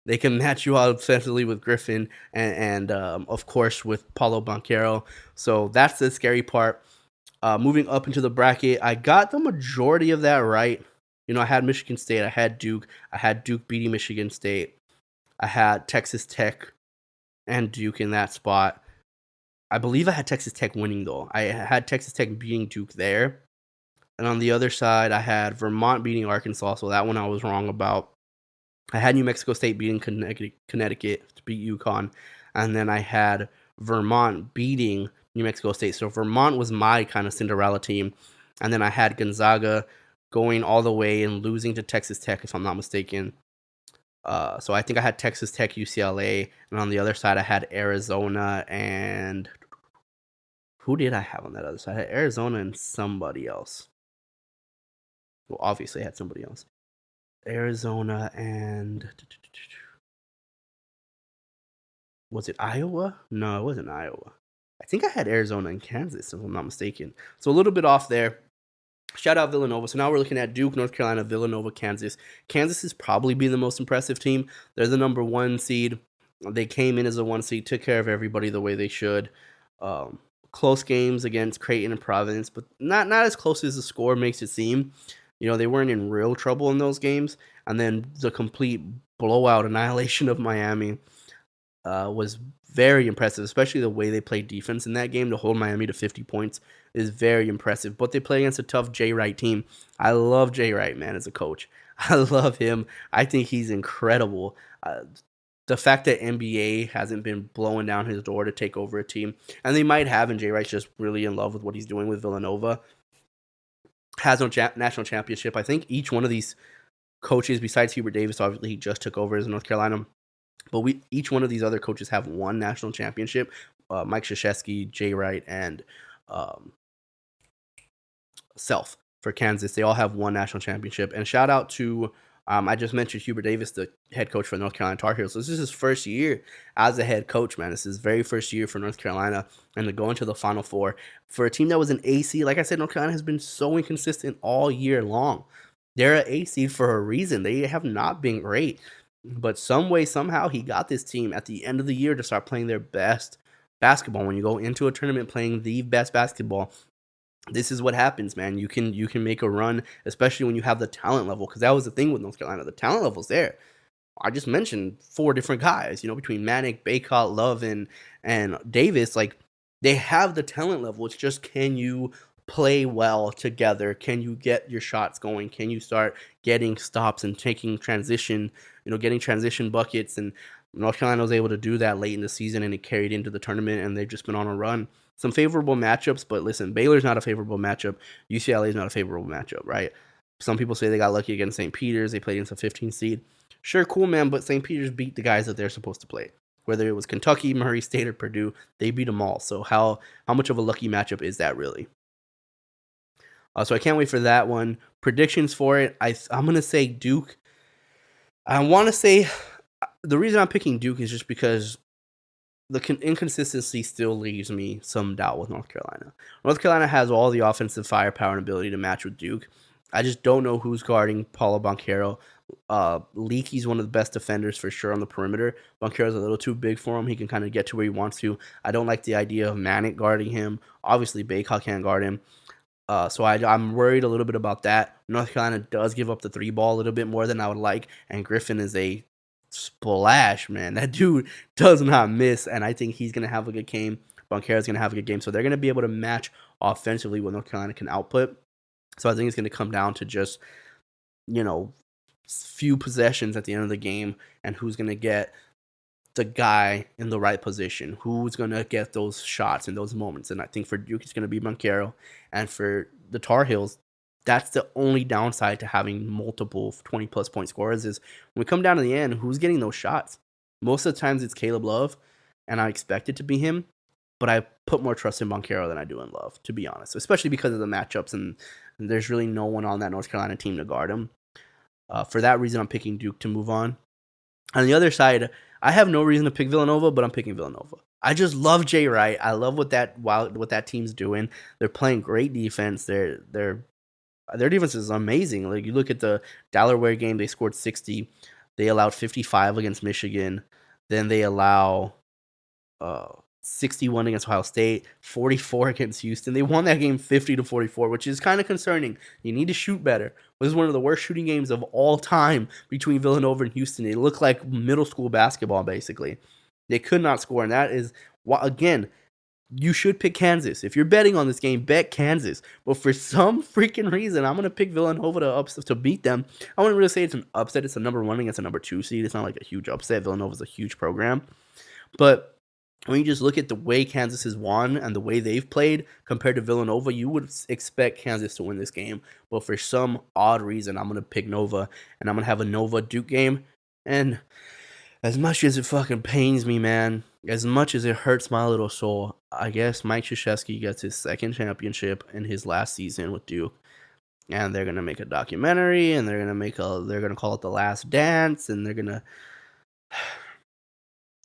They can match you out offensively with Griffin and of course, with Paulo Banchero. So that's the scary part. Moving up into the bracket, I got the majority of that right. I had Michigan State. I had Duke. I had Duke beating Michigan State. I had Texas Tech and Duke in that spot. I believe I had Texas Tech winning, though. I had Texas Tech beating Duke there. And on the other side, I had Vermont beating Arkansas. So that one I was wrong about. I had New Mexico State beating Connecticut to beat UConn, and then I had Vermont beating New Mexico State. So Vermont was my kind of Cinderella team, and then I had Gonzaga going all the way and losing to Texas Tech, if I'm not mistaken. So I think I had Texas Tech, UCLA, and on the other side I had Arizona and who did I have on that other side? I had Arizona and somebody else. Well, obviously I had somebody else. Arizona and was it Iowa? No, it wasn't Iowa. I think I had Arizona and Kansas, if I'm not mistaken. So a little bit off there. Shout out Villanova. So now we're looking at Duke, North Carolina, Villanova, Kansas. Kansas is probably being the most impressive team. They're the number 1 seed. They came in as a 1 seed, took care of everybody the way they should. Close games against Creighton and Providence, but not as close as the score makes it seem. They weren't in real trouble in those games. And then the complete blowout annihilation of Miami was very impressive, especially the way they played defense in that game to hold Miami to 50 points is very impressive. But they play against a tough Jay Wright team. I love Jay Wright, man, as a coach. I love him. I think he's incredible. The fact that NBA hasn't been blowing down his door to take over a team, and they might have, and Jay Wright's just really in love with what he's doing with Villanova, has no national championship. I think each one of these coaches, besides Hubert Davis, obviously he just took over as North Carolina, but each one of these other coaches have one national championship. Mike Krzyzewski, Jay Wright, and Self for Kansas. They all have one national championship. And shout out to, I just mentioned Hubert Davis, the head coach for North Carolina Tar Heels. So this is his first year as a head coach, man. This is his very first year for North Carolina, and to go into the Final Four for a team that was an AC. Like I said, North Carolina has been so inconsistent all year long. They're an AC for a reason. They have not been great. But some way, somehow, he got this team at the end of the year to start playing their best basketball. When you go into a tournament playing the best basketball, this is what happens, man. You can make a run, especially when you have the talent level, because that was the thing with North Carolina. The talent level's there. I just mentioned 4 different guys, between Manic, Baycott, Love, and Davis. Like, they have the talent level. It's just, can you play well together? Can you get your shots going? Can you start getting stops and taking transition, getting transition buckets? And North Carolina was able to do that late in the season, and it carried into the tournament, and they've just been on a run. Some favorable matchups, but listen, Baylor's not a favorable matchup. UCLA is not a favorable matchup, right? Some people say they got lucky against St. Peter's. They played against a 15 seed. Sure, cool, man, but St. Peter's beat the guys that they're supposed to play. Whether it was Kentucky, Murray State, or Purdue, they beat them all. So how much of a lucky matchup is that really? So I can't wait for that one. Predictions for it, I'm going to say Duke. I want to say the reason I'm picking Duke is just because the inconsistency still leaves me some doubt with North Carolina. North Carolina has all the offensive firepower and ability to match with Duke. I just don't know who's guarding Paulo Banchero. Leakey's one of the best defenders for sure on the perimeter. Banchero's a little too big for him. He can kind of get to where he wants to. I don't like the idea of Manic guarding him. Obviously, Baycott can't guard him. So I'm worried a little bit about that. North Carolina does give up the 3 ball a little bit more than I would like, and Griffin is a splash, man. That dude does not miss, and I think he's gonna have a good game. Banchero's gonna have a good game, so they're gonna be able to match offensively what North Carolina can output. So I think it's gonna come down to just, you know, few possessions at the end of the game and who's gonna get the guy in the right position, who's gonna get those shots in those moments. And I think for Duke, it's gonna be Banchero, and for the Tar Heels, that's the only downside to having multiple 20-plus point scorers is when we come down to the end, who's getting those shots? Most of the times it's Caleb Love, and I expect it to be him, but I put more trust in Banchero than I do in Love, to be honest, especially because of the matchups, and there's really no one on that North Carolina team to guard him. For that reason, I'm picking Duke to move on. On the other side, I have no reason to pick Villanova, but I'm picking Villanova. I just love Jay Wright. I love what that team's doing. They're playing great defense. Their defense is amazing. Like, you look at the Delaware game, they scored 60. They allowed 55 against Michigan. Then they allow 61 against Ohio State, 44 against Houston. They won that game 50-44, which is kind of concerning. You need to shoot better. This is one of the worst shooting games of all time between Villanova and Houston. It looked like middle school basketball, basically. They could not score, and that is, again, you should pick Kansas. If you're betting on this game, bet Kansas. But for some freaking reason, I'm going to pick Villanova to beat them. I wouldn't really say it's an upset. It's a number 1 against a number 2 seed. It's not like a huge upset. Villanova's a huge program. But when you just look at the way Kansas has won and the way they've played compared to Villanova, you would expect Kansas to win this game. But for some odd reason, I'm going to pick Nova, and I'm going to have a Nova-Duke game. And as much as it fucking pains me, man, as much as it hurts my little soul, I guess Mike Krzyzewski gets his second championship in his last season with Duke. And they're going to make a documentary, and they're going to call it The Last Dance, and they're going to...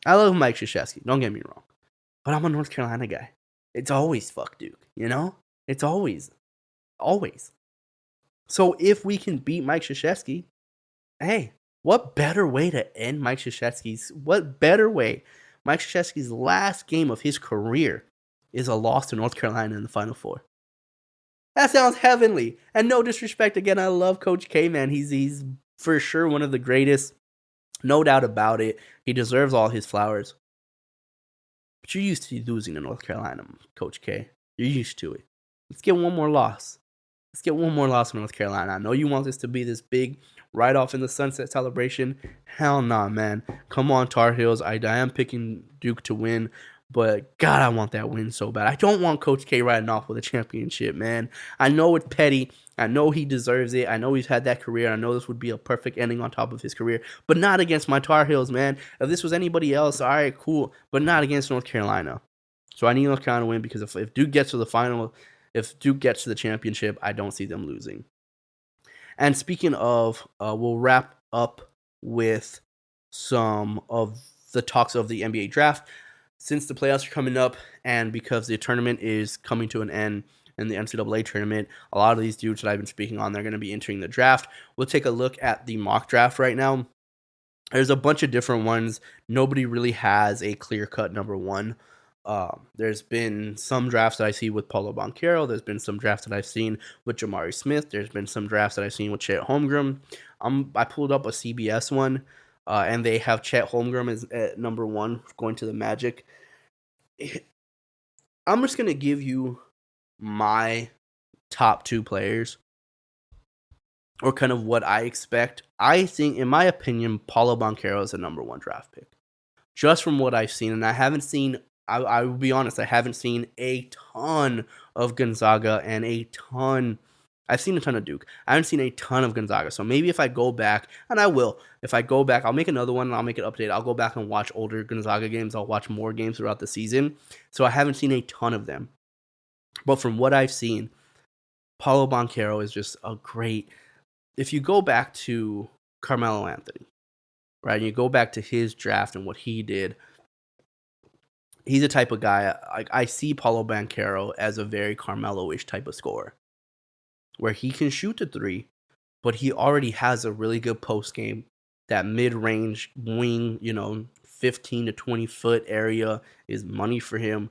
I love Mike Krzyzewski, don't get me wrong, but I'm a North Carolina guy. It's always fuck Duke, you know? It's always. So if we can beat Mike Krzyzewski, hey, what better way to end Mike Krzyzewski's last game of his career is a loss to North Carolina in the Final Four. That sounds heavenly. And no disrespect, again, I love Coach K, man. He's for sure one of the greatest. No doubt about it. He deserves all his flowers. But you're used to losing to North Carolina, Coach K. You're used to it. Let's get one more loss. In North Carolina. I know you want this to be this big right off in the sunset celebration. Hell nah, man. Come on, Tar Heels. I am picking Duke to win. But, God, I want that win so bad. I don't want Coach K riding off with a championship, man. I know it's petty. I know he deserves it. I know he's had that career. I know this would be a perfect ending on top of his career. But not against my Tar Heels, man. If this was anybody else, all right, cool. But not against North Carolina. So I need North Carolina to win because if Duke gets to the final, if Duke gets to the championship, I don't see them losing. And speaking of, we'll wrap up with some of the talks of the NBA draft. Since the playoffs are coming up and because the tournament is coming to an end in the NCAA tournament, a lot of these dudes that I've been speaking on, they're going to be entering the draft. We'll take a look at the mock draft right now. There's a bunch of different ones. Nobody really has a clear-cut number 1. There's been some drafts that I see with Paulo Banchero. There's been some drafts that I've seen with Jamari Smith. There's been some drafts that I've seen with Chet Holmgren. I pulled up a CBS one. And they have Chet Holmgren as at number 1 going to the Magic. I'm just going to give you my top 2 players or kind of what I expect. I think, in my opinion, Paulo Banchero is a number 1 draft pick. Just from what I've seen. And I haven't seen, I will be honest, I haven't seen a ton of Gonzaga and I've seen a ton of Duke. I haven't seen a ton of Gonzaga. So maybe if I go back, and I will, if I go back, I'll make another one and I'll make it update. I'll go back and watch older Gonzaga games. I'll watch more games throughout the season. So I haven't seen a ton of them. But from what I've seen, Paulo Banchero is just a great... If you go back to Carmelo Anthony, right, and you go back to his draft and what he did, he's the type of guy... I see Paulo Banchero as a very Carmelo-ish type of scorer, where he can shoot the 3, but he already has a really good post game. That mid-range wing, 15 to 20 foot area is money for him.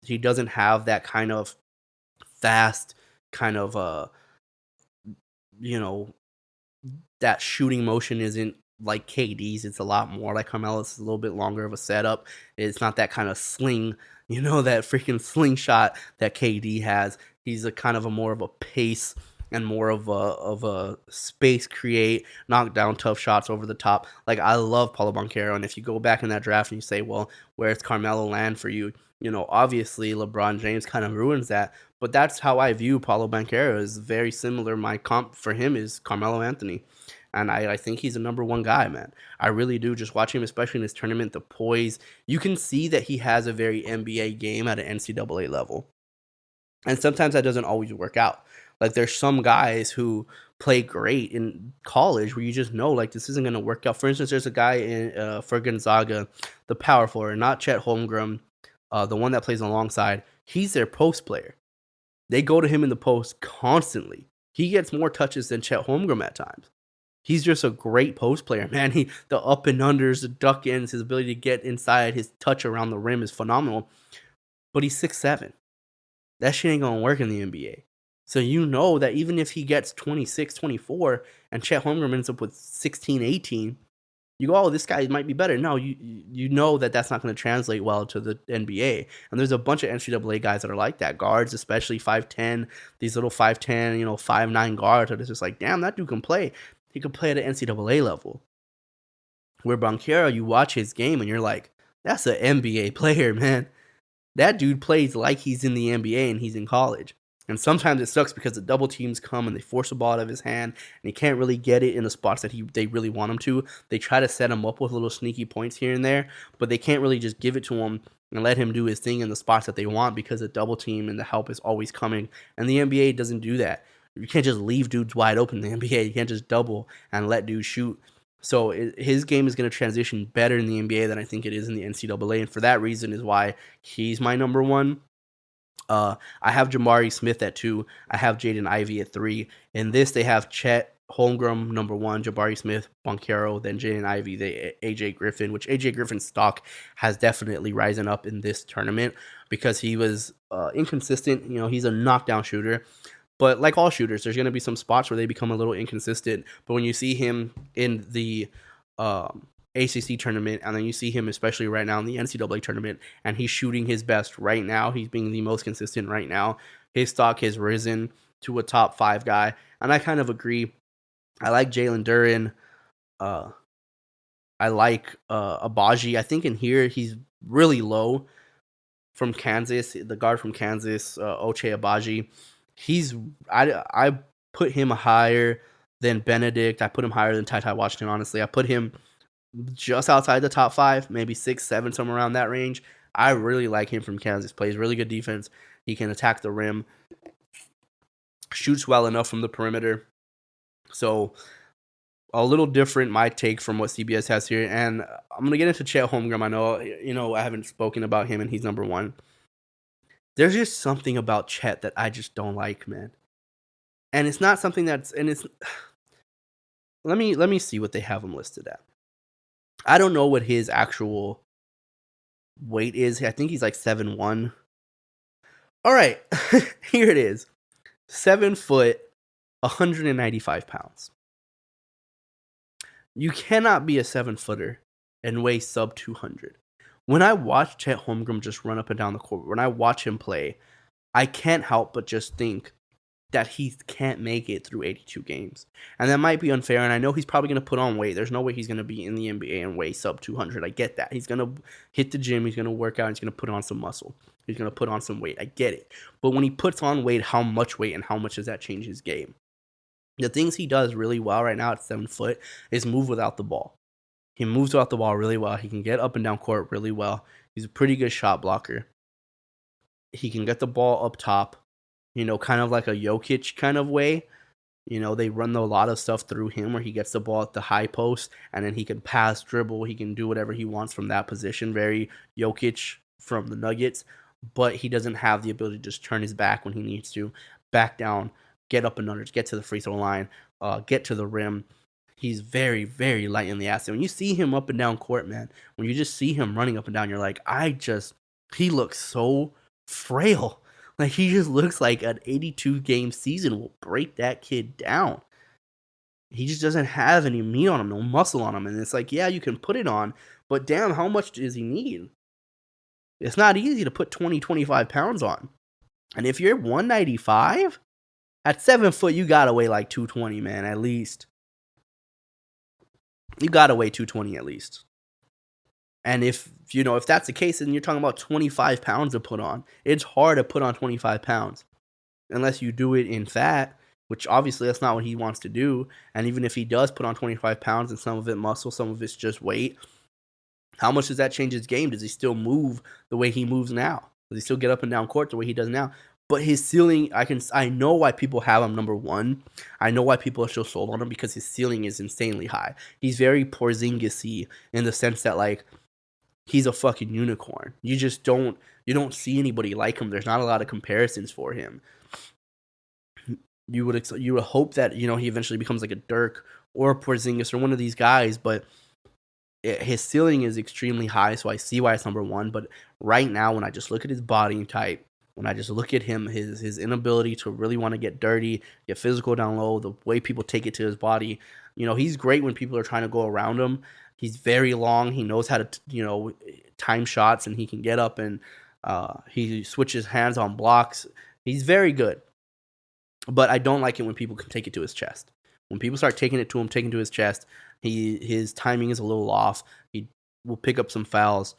He doesn't have that kind of fast, that shooting motion isn't like KD's. It's a lot more like Carmelo's. It's a little bit longer of a setup. It's not that kind of sling, that freaking slingshot that KD has. He's a kind of a more of a pace and more of a space create, knock down tough shots over the top. Like, I love Paulo Banchero, and if you go back in that draft and you say, well, where's Carmelo land for you? Obviously LeBron James kind of ruins that, but that's how I view Paulo Banchero. Is very similar. My comp for him is Carmelo Anthony. And I think he's a number one guy, man. I really do. Just watching him, especially in this tournament, the poise. You can see that he has a very NBA game at an NCAA level. And sometimes that doesn't always work out. Like, there's some guys who play great in college where you just know, like, this isn't going to work out. For instance, there's a guy for Gonzaga, the power forward, not Chet Holmgren, the one that plays alongside. He's their post player. They go to him in the post constantly. He gets more touches than Chet Holmgren at times. He's just a great post player, man. The up and unders, the duck ins, his ability to get inside, his touch around the rim is phenomenal. But he's 6'7". That shit ain't gonna work in the NBA. So you know that even if he gets 26, 24, and Chet Holmgren ends up with 16, 18, you go, oh, this guy might be better. No, you know that that's not going to translate well to the NBA. And there's a bunch of NCAA guys that are like that. Guards, especially 5'10", these little 5'10", 5'9" guards that are just like, damn, that dude can play. He can play at an NCAA level. Where Banchero, you watch his game and you're like, that's an NBA player, man. That dude plays like he's in the NBA and he's in college. And sometimes it sucks because the double teams come and they force the ball out of his hand and he can't really get it in the spots that they really want him to. They try to set him up with little sneaky points here and there, but they can't really just give it to him and let him do his thing in the spots that they want because the double team and the help is always coming. And the NBA doesn't do that. You can't just leave dudes wide open in the NBA. You can't just double and let dudes shoot. So his game is going to transition better in the NBA than I think it is in the NCAA. And for that reason is why he's my number one. I have Jamari Smith at 2. I have Jaden Ivey at 3. In this, they have Chet Holmgren, number 1, Jabari Smith, Banchero, then Jaden Ivey, AJ Griffin, which AJ Griffin's stock has definitely risen up in this tournament because he was inconsistent. He's a knockdown shooter. But like all shooters, there's going to be some spots where they become a little inconsistent. But when you see him in the ACC tournament, and then you see him especially right now in the NCAA tournament, and he's shooting his best right now, he's being the most consistent right now, his stock has risen to a top 5 guy. And I kind of agree. I like Jalen Duren. I like Abaji. I think in here he's really low from Kansas, the guard from Kansas, Ochai Abaji. I put him higher than Benedict. I put him higher than Ty Washington, honestly. I put him just outside the top 5, maybe 6, 7, somewhere around that range. I really like him from Kansas. Plays really good defense. He can attack the rim. Shoots well enough from the perimeter. So a little different, my take from what CBS has here. And I'm going to get into Chet Holmgren. I know, I haven't spoken about him, and he's number 1. There's just something about Chet that I just don't like, man. And it's not something let me see what they have him listed at. I don't know what his actual weight is. I think he's like 7'1". All right, here it is. 7 foot, 195 pounds. You cannot be a 7-footer and weigh sub 200. When I watch Chet Holmgren just run up and down the court, when I watch him play, I can't help but just think that he can't make it through 82 games. And that might be unfair, and I know he's probably going to put on weight. There's no way he's going to be in the NBA and weigh sub 200. I get that. He's going to hit the gym, he's going to work out, he's going to put on some muscle. He's going to put on some weight. I get it. But when he puts on weight, how much weight and how much does that change his game? The things he does really well right now at 7 foot is move without the ball. He moves without the ball really well. He can get up and down court really well. He's a pretty good shot blocker. He can get the ball up top, kind of like a Jokic kind of way. They run a lot of stuff through him where he gets the ball at the high post and then he can pass, dribble. He can do whatever he wants from that position. Very Jokic from the Nuggets. But he doesn't have the ability to just turn his back when he needs to. Back down, get up and unders, get to the free throw line, get to the rim. He's very, very light in the ass. And when you see him up and down court, man, when you just see him running up and down, you're like, he looks so frail. Like, he just looks like an 82-game season will break that kid down. He just doesn't have any meat on him, no muscle on him, and it's like, yeah, you can put it on, but damn, how much does he need? It's not easy to put 20, 25 pounds on. And if you're 195, at 7 foot, you gotta weigh like 220, man, at least. You gotta weigh 220 at least. And if that's the case, then you're talking about 25 pounds to put on. It's hard to put on 25 pounds unless you do it in fat, which obviously that's not what he wants to do. And even if he does put on 25 pounds and some of it muscle, some of it's just weight, how much does that change his game? Does he still move the way he moves now? Does he still get up and down court the way he does now? But his ceiling, I know why people have him number one. I know why people are still sold on him because his ceiling is insanely high. He's very Porzingis-y in the sense that, like, he's a fucking unicorn. You don't see anybody like him. There's not a lot of comparisons for him. You would hope that, he eventually becomes like a Dirk or a Porzingis or one of these guys, but his ceiling is extremely high, so I see why it's number one. But right now, when I just look at his body type, when I just look at him, his inability to really want to get dirty, get physical down low, the way people take it to his body, he's great when people are trying to go around him. He's very long. He knows how to, time shots, and he can get up and he switches hands on blocks. He's very good. But I don't like it when people can take it to his chest. When people start taking it to him, taking it to his chest, his timing is a little off. He will pick up some fouls.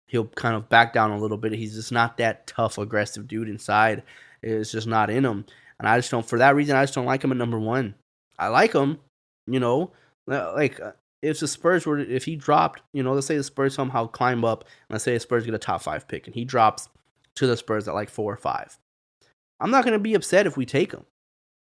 He'll kind of back down a little bit. He's just not that tough, aggressive dude inside. It's just not in him. And I just don't, for that reason, I just don't like him at number one. I like him, like if the Spurs were, if he dropped, let's say the Spurs somehow climb up, and let's say the Spurs get a top 5 pick, and he drops to the Spurs at like 4 or 5. I'm not going to be upset if we take him.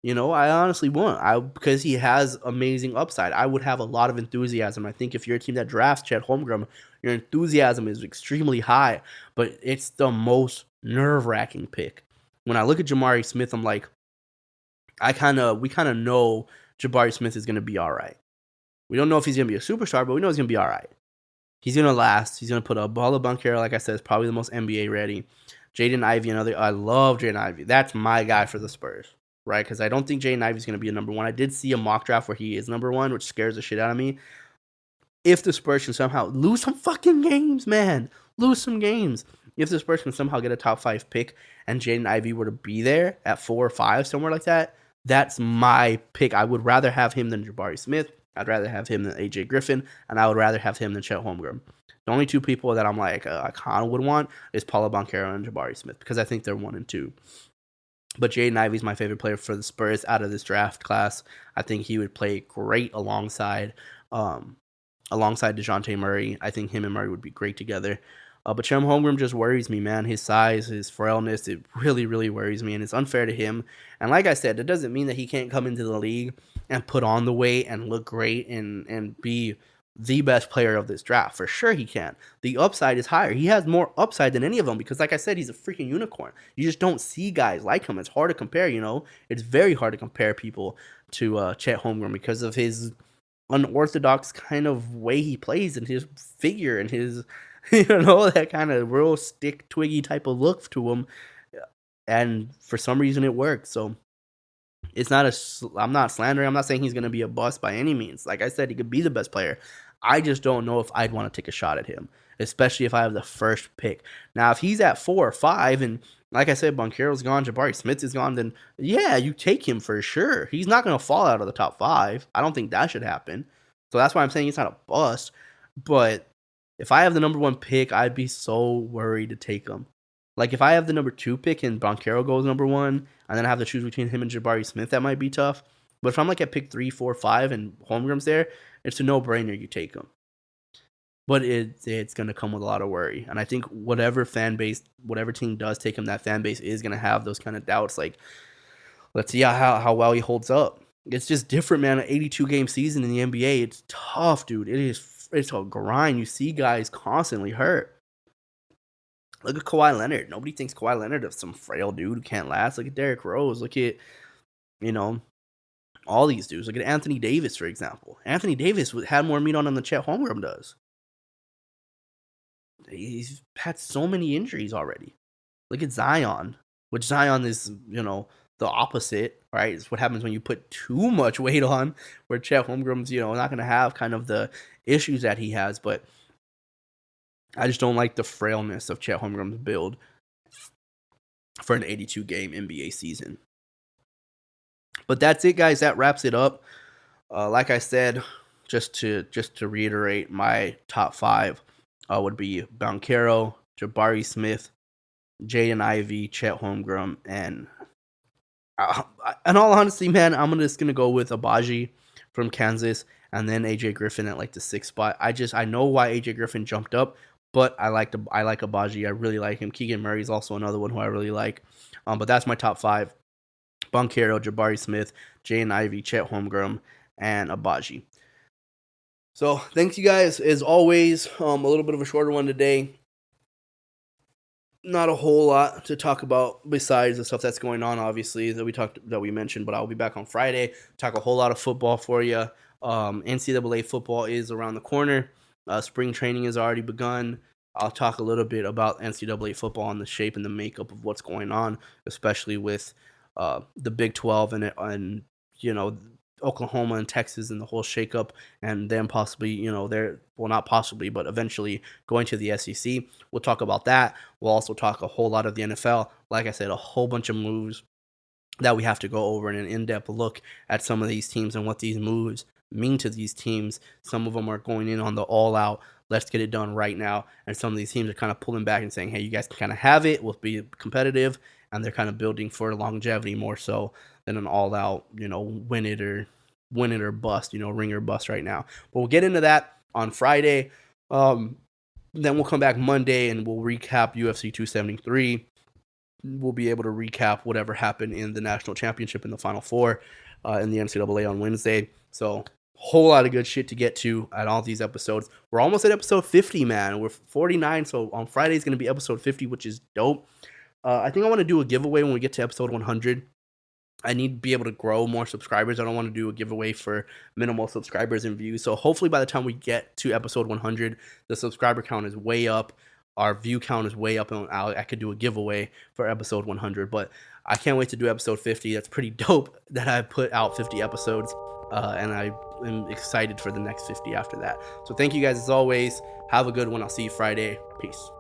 I honestly won't. Because he has amazing upside. I would have a lot of enthusiasm. I think if you're a team that drafts Chet Holmgren, your enthusiasm is extremely high, but it's the most nerve-wracking pick. When I look at Jamari Smith, I'm like, we kind of know Jabari Smith is going to be all right. We don't know if he's going to be a superstar, but we know he's going to be all right. He's going to last. He's going to put up Ball of Banchero, like I said, is probably the most NBA ready. Jaden Ivey, I love Jaden Ivey. That's my guy for the Spurs, right? Because I don't think Jaden Ivey is going to be a number one. I did see a mock draft where he is number one, which scares the shit out of me. If the Spurs can somehow lose some fucking games, man. Lose some games. If the Spurs can somehow get a top 5 pick and Jaden Ivey were to be there at 4 or 5, somewhere like that, that's my pick. I would rather have him than Jabari Smith. I'd rather have him than AJ Griffin, and I would rather have him than Chet Holmgren. The only two people that I'm like, I kind of would want is Paolo Banchero and Jabari Smith, because I think they're 1 and 2. But Jaden Ivey's my favorite player for the Spurs out of this draft class. I think he would play great alongside DeJounte Murray. I think him and Murray would be great together. But Chet Holmgren just worries me, man. His size, his frailness, it really, really worries me, and it's unfair to him. And like I said, it doesn't mean that he can't come into the league and put on the weight and look great and be the best player of this draft. For sure he can. The upside is higher. He has more upside than any of them because, like I said, he's a freaking unicorn. You just don't see guys like him. It's hard to compare, It's very hard to compare people to Chet Holmgren because of his unorthodox kind of way he plays and his figure and his, that kind of real stick twiggy type of look to him. And for some reason it works. So it's I'm not slandering. I'm not saying he's going to be a bust by any means. Like I said, he could be the best player. I just don't know if I'd want to take a shot at him, especially if I have the first pick. Now, if he's at 4 or 5, and like I said, Banchero's gone, Jabari Smith is gone, then yeah, you take him for sure. He's not going to fall out of the top 5. I don't think that should happen. So that's why I'm saying he's not a bust. But if I have the number 1 pick, I'd be so worried to take him. Like, if I have the number 2 pick and Banchero goes number 1, and then I have to choose between him and Jabari Smith, that might be tough. But if I'm like at pick 3, 4, 5, and Holmgren's there, it's a no-brainer you take him. But it's going to come with a lot of worry. And I think whatever team does take him, that fan base is going to have those kind of doubts. Like, let's see how well he holds up. It's just different, man. An 82-game season in the NBA, it's tough, dude. It's a grind. You see guys constantly hurt. Look at Kawhi Leonard. Nobody thinks Kawhi Leonard is some frail dude who can't last. Look at Derrick Rose. Look at, all these dudes. Look at Anthony Davis, for example. Anthony Davis had more meat on him than Chet Holmgren does. He's had so many injuries already. Look at Zion, which Zion is, the opposite, right? It's what happens when you put too much weight on, where Chet Holmgren's, not going to have kind of the issues that he has, but I just don't like the frailness of Chet Holmgren's build for an 82-game NBA season. But that's it, guys. That wraps it up. Like I said, just to reiterate, my top 5 would be Banchero, Jabari Smith, Jaden Ivey, Chet Holmgren, and in all honesty, man, I'm just gonna go with Agbaji from Kansas, and then AJ Griffin at like the 6th spot. I know why AJ Griffin jumped up, but I like Agbaji. I really like him. Keegan Murray is also another one who I really like. But that's my top 5: Banchero, Jabari Smith, Jaden Ivey, Chet Holmgren, and Agbaji. So thanks, you guys. As always, a little bit of a shorter one today. Not a whole lot to talk about besides the stuff that's going on, obviously, that we mentioned, but I'll be back on Friday, talk a whole lot of football for you. NCAA football is around the corner. Spring training has already begun. I'll talk a little bit about NCAA football and the shape and the makeup of what's going on, especially with the Big 12 and Oklahoma and Texas and the whole shakeup, and then possibly, not possibly, but eventually going to the SEC. We'll talk about that. We'll also talk a whole lot of the NFL. Like I said, a whole bunch of moves that we have to go over in an in-depth look at some of these teams and what these moves mean to these teams. Some of them are going in on the all-out, let's get it done right now. And some of these teams are kind of pulling back and saying, hey, you guys can kind of have it. We'll be competitive. And they're kind of building for longevity more so than an all-out, win it or bust, ring or bust right now. But we'll get into that on Friday. Then we'll come back Monday and we'll recap UFC 273. We'll be able to recap whatever happened in the national championship in the Final Four in the NCAA on Wednesday. So whole lot of good shit to get to at all these episodes. We're almost at episode 50, man. We're 49, so on Friday is going to be episode 50, which is dope. I think I want to do a giveaway when we get to episode 100. I need to be able to grow more subscribers. I don't want to do a giveaway for minimal subscribers and views. So hopefully by the time we get to episode 100, the subscriber count is way up. Our view count is way up, and I could do a giveaway for episode 100. But I can't wait to do episode 50. That's pretty dope that I put out 50 episodes. And I am excited for the next 50 after that. So thank you guys as always. Have a good one. I'll see you Friday. Peace.